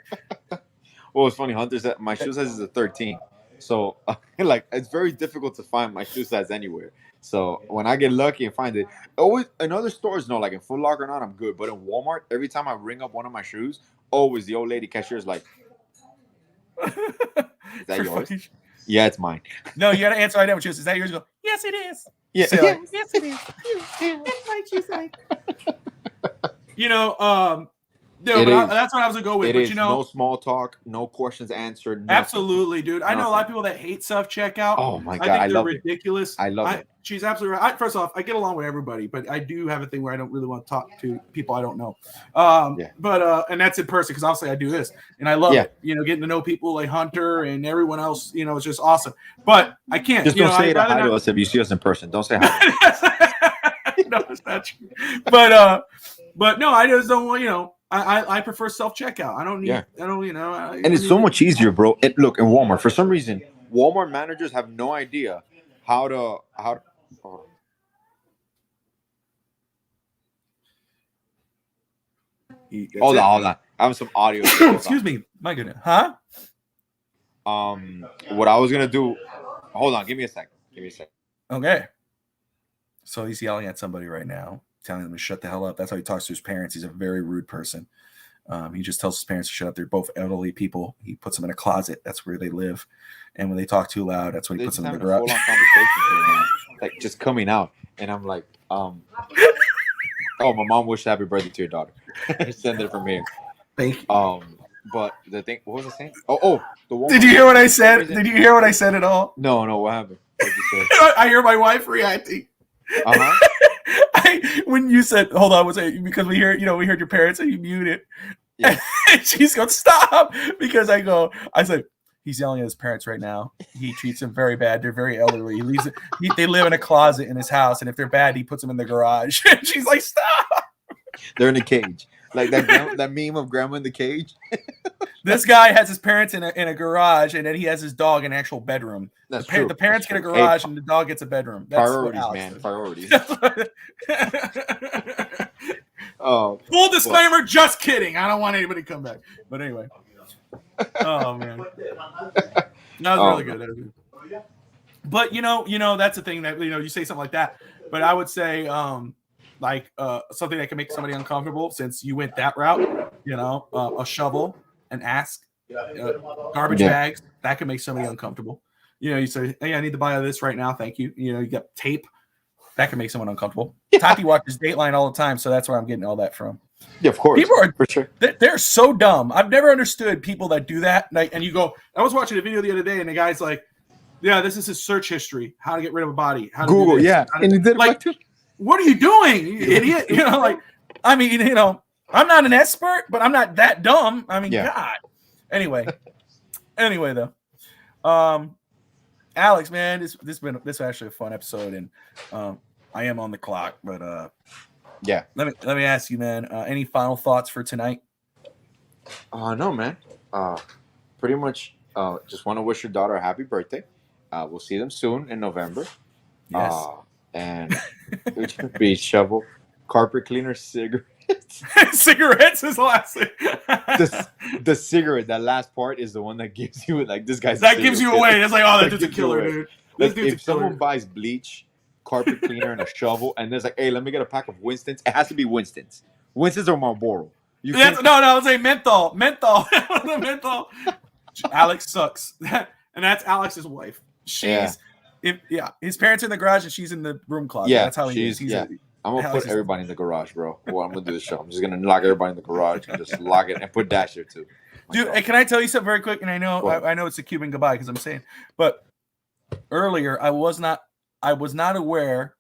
Well, it's funny. Hunter said my shoe size is a 13, so like it's very difficult to find my shoe size anywhere. So when I get lucky and find it, always in other stores, no, like in Foot Locker, not I'm good. But in Walmart, every time I ring up one of my shoes, always the old lady cashier is like, "Is that yours?" Yeah, it's mine. No, you got to answer right now. What shoes is that yours? You go, yes, it is. Yeah, Like, yes, it is. That's my shoe size. No, that's what I was gonna go with. But no small talk, no questions answered. Nothing. Absolutely, dude. I know a lot of people that hate self checkout. Oh my god, I think they're love ridiculous. I love it. She's absolutely right. First off, I get along with everybody, but I do have a thing where I don't really want to talk to people I don't know. But that's in person because obviously I do this and I love it. Getting to know people like Hunter and everyone else. It's just awesome. But I can't. Just don't say hi to us if you see us in person. Don't say hi. No, it's not true. But no, I just don't want. I prefer self checkout. I don't need. I don't. And it's so much easier, bro. Look, in Walmart, for some reason, Walmart managers have no idea how to. Hold on. I have some audio. Excuse me. My goodness. Huh? What I was gonna do. Hold on. Give me a sec. Okay. So he's yelling at somebody right now, telling them to shut the hell up. That's how he talks to his parents. He's a very rude person. He just tells his parents to shut up. They're both elderly people. He puts them in a closet. That's where they live. And when they talk too loud, that's when he puts them in the garage. Like just coming out. And I'm like, oh, my mom wished happy birthday to your daughter. Send it from here. Thank you. But the thing, what was I saying? Oh, the one. Did you hear what I said? Did you hear what I said at all? No, what happened? What did you say? I hear my wife reacting. When you said, hold on, because we heard your parents and you muted. Yeah. And she's going, stop, because I said, he's yelling at his parents right now. He treats them very bad. They're very elderly. He leaves they live in a closet in his house, and if they're bad, he puts them in the garage. And she's like, stop. They're in a cage. Like that meme of grandma in the cage. This guy has his parents in a garage, and then he has his dog in an actual bedroom. That's true. The parents get a garage, and the dog gets a bedroom. That's priorities, man. Priorities. Full disclaimer, just kidding. I don't want anybody to come back. But anyway. Oh, man. That was really good. But, that's the thing that, you say something like that. But I would say, something that can make somebody uncomfortable, since you went that route, a shovel, an ask, garbage bags, that can make somebody uncomfortable. You say, hey, I need to buy this right now. Thank you. You got tape. That can make someone uncomfortable. Tati watches Dateline all the time, so that's where I'm getting all that from. Yeah, of course. People are, for sure. They're so dumb. I've never understood people that do that. And you go, I was watching a video the other day, and the guy's like, yeah, this is his search history. How to get rid of a body. How to Google, do this. yeah. And he did like, what are you doing, you idiot? I'm not an expert, but I'm not that dumb. God. Anyway, though. Alex, man, this was actually a fun episode, and I am on the clock, but yeah. Let me ask you, man. Any final thoughts for tonight? No, man. Pretty much. Just want to wish your daughter a happy birthday. We'll see them soon in November. Yes. And it should be shovel, carpet cleaner, cigarettes. Cigarettes is the last thing. the cigarette, that last part is the one that gives you this guy's. That gives you away. It's like, oh, that dude's a killer, dude. Like, if someone buys bleach, carpet cleaner, and a shovel, and there's like, hey, let me get a pack of Winston's. It has to be Winston's. Winston's or Marlboro. I'll say menthol. Menthol. Alex sucks. And that's Alex's wife. His parents are in the garage and she's in the room closet. Yeah, that's how he is. I'm gonna put everybody in the garage, bro. Well, I'm gonna do the show. I'm just gonna lock everybody in the garage and just lock it and put Dash here too. Dude, and can I tell you something very quick? And I know it's a Cuban goodbye because I'm saying, but earlier I was not aware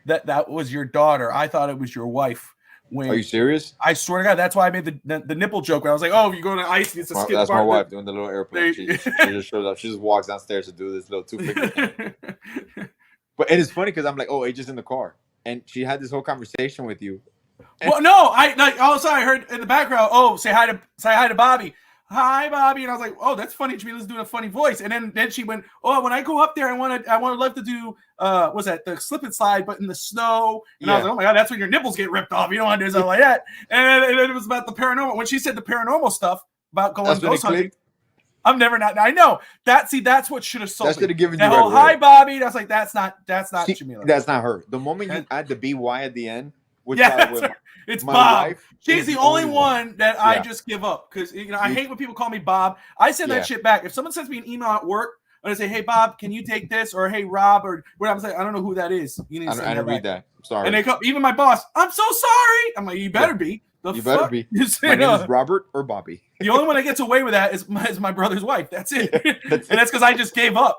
that was your daughter. I thought it was your wife. Are you serious? I swear to God, that's why I made the nipple joke. Where I was like, "Oh, if you go to ice, it's a skip." That's my wife doing the little airplane. She just shows up. She just walks downstairs to do this little 2-finger. But it is funny because I'm like, "Oh, AJ's in the car," and she had this whole conversation with you Well, no, all of a sudden I heard in the background, oh, say hi to Bobby. Hi, Bobby. And I was like, oh, that's funny. Jamila's doing a funny voice. And then she went, oh, when I go up there, I want to love to do, what's that? The slip and slide, but in the snow. And I was like, oh my God, that's when your nipples get ripped off. You don't want to do something like that. And then it was about the paranormal. When she said the paranormal stuff about going ghost hunting, I'm never not. I know that's what should have sold. That should have given you. You Oh, hi, Bobby. That's like that's not Jamila. That's not her. The moment you add the BY at the end, which it's Bob. wife She's the only one that I just give up because I hate when people call me Bob. I send that shit back. If someone sends me an email at work and I say, "Hey Bob, can you take this?" or "Hey Rob," or whatever, I'm saying, I don't know who that is. You need to send I didn't read that. I'm sorry. And they come, even my boss. I'm so sorry. I'm like, you better be. You better be. My name is Robert or Bobby. The only one that gets away with that is my brother's wife. That's it. And that's because I just gave up.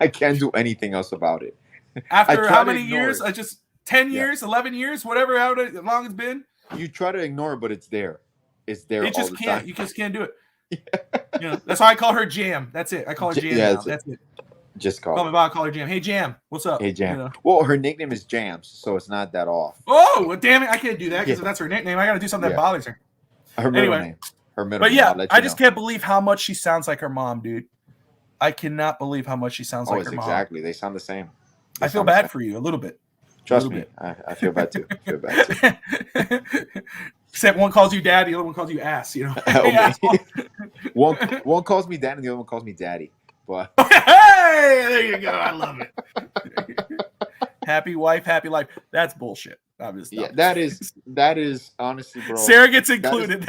I can't do anything else about it. After how many years? I just 10 years, 11 years, whatever, how long it's been. You try to ignore it, but it's there. It's there. It just all the can't. time. You just can't do it. That's why I call her Jam. That's it. I call her Jam. Yeah, that's it. Just call me Bob. Call her Jam. Hey Jam, what's up? Hey Jam. Well, her nickname is Jams, so it's not that off. Oh, well, damn it! I can't do that because if that's her nickname, I got to do something that bothers her. Her middle name. Her middle. But yeah, I just can't believe how much she sounds like her mom, dude. I cannot believe how much she sounds like her mom. Exactly. They sound the same. I feel bad for you a little bit. Trust me, I feel bad too. Except one calls you dad, the other one calls you ass. One calls me dad, and the other one calls me daddy. But hey, there you go. I love it. Happy wife, happy life. That's bullshit. That is honestly, bro. Sarah gets included.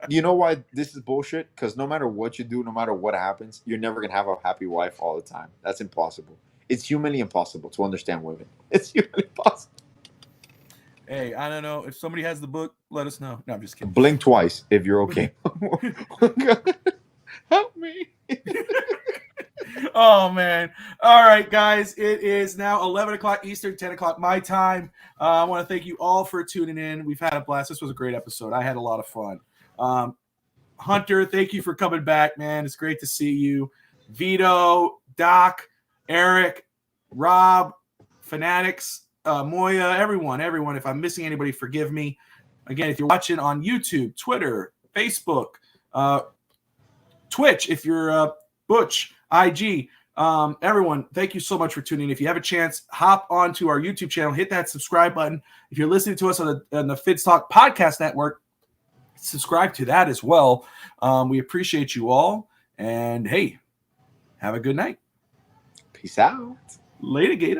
You know why this is bullshit? Because no matter what you do, no matter what happens, you're never gonna have a happy wife all the time. That's impossible. It's humanly impossible to understand women. It's humanly impossible. Hey, I don't know. If somebody has the book, let us know. No, I'm just kidding. Blink twice if you're okay. Help me. Oh, man. All right, guys. It is now 11 o'clock Eastern, 10 o'clock my time. I want to thank you all for tuning in. We've had a blast. This was a great episode. I had a lot of fun. Hunter, thank you for coming back, man. It's great to see you. Vito, Doc, Eric, Rob, Fanatics, Moya, everyone. If I'm missing anybody, forgive me. Again, if you're watching on YouTube, Twitter, Facebook, Twitch, if you're Butch, IG, everyone, thank you so much for tuning in. If you have a chance, hop onto our YouTube channel, hit that subscribe button. If you're listening to us on the Fids Talk Podcast Network, subscribe to that as well. We appreciate you all. And hey, have a good night. Peace out. Later, Gator.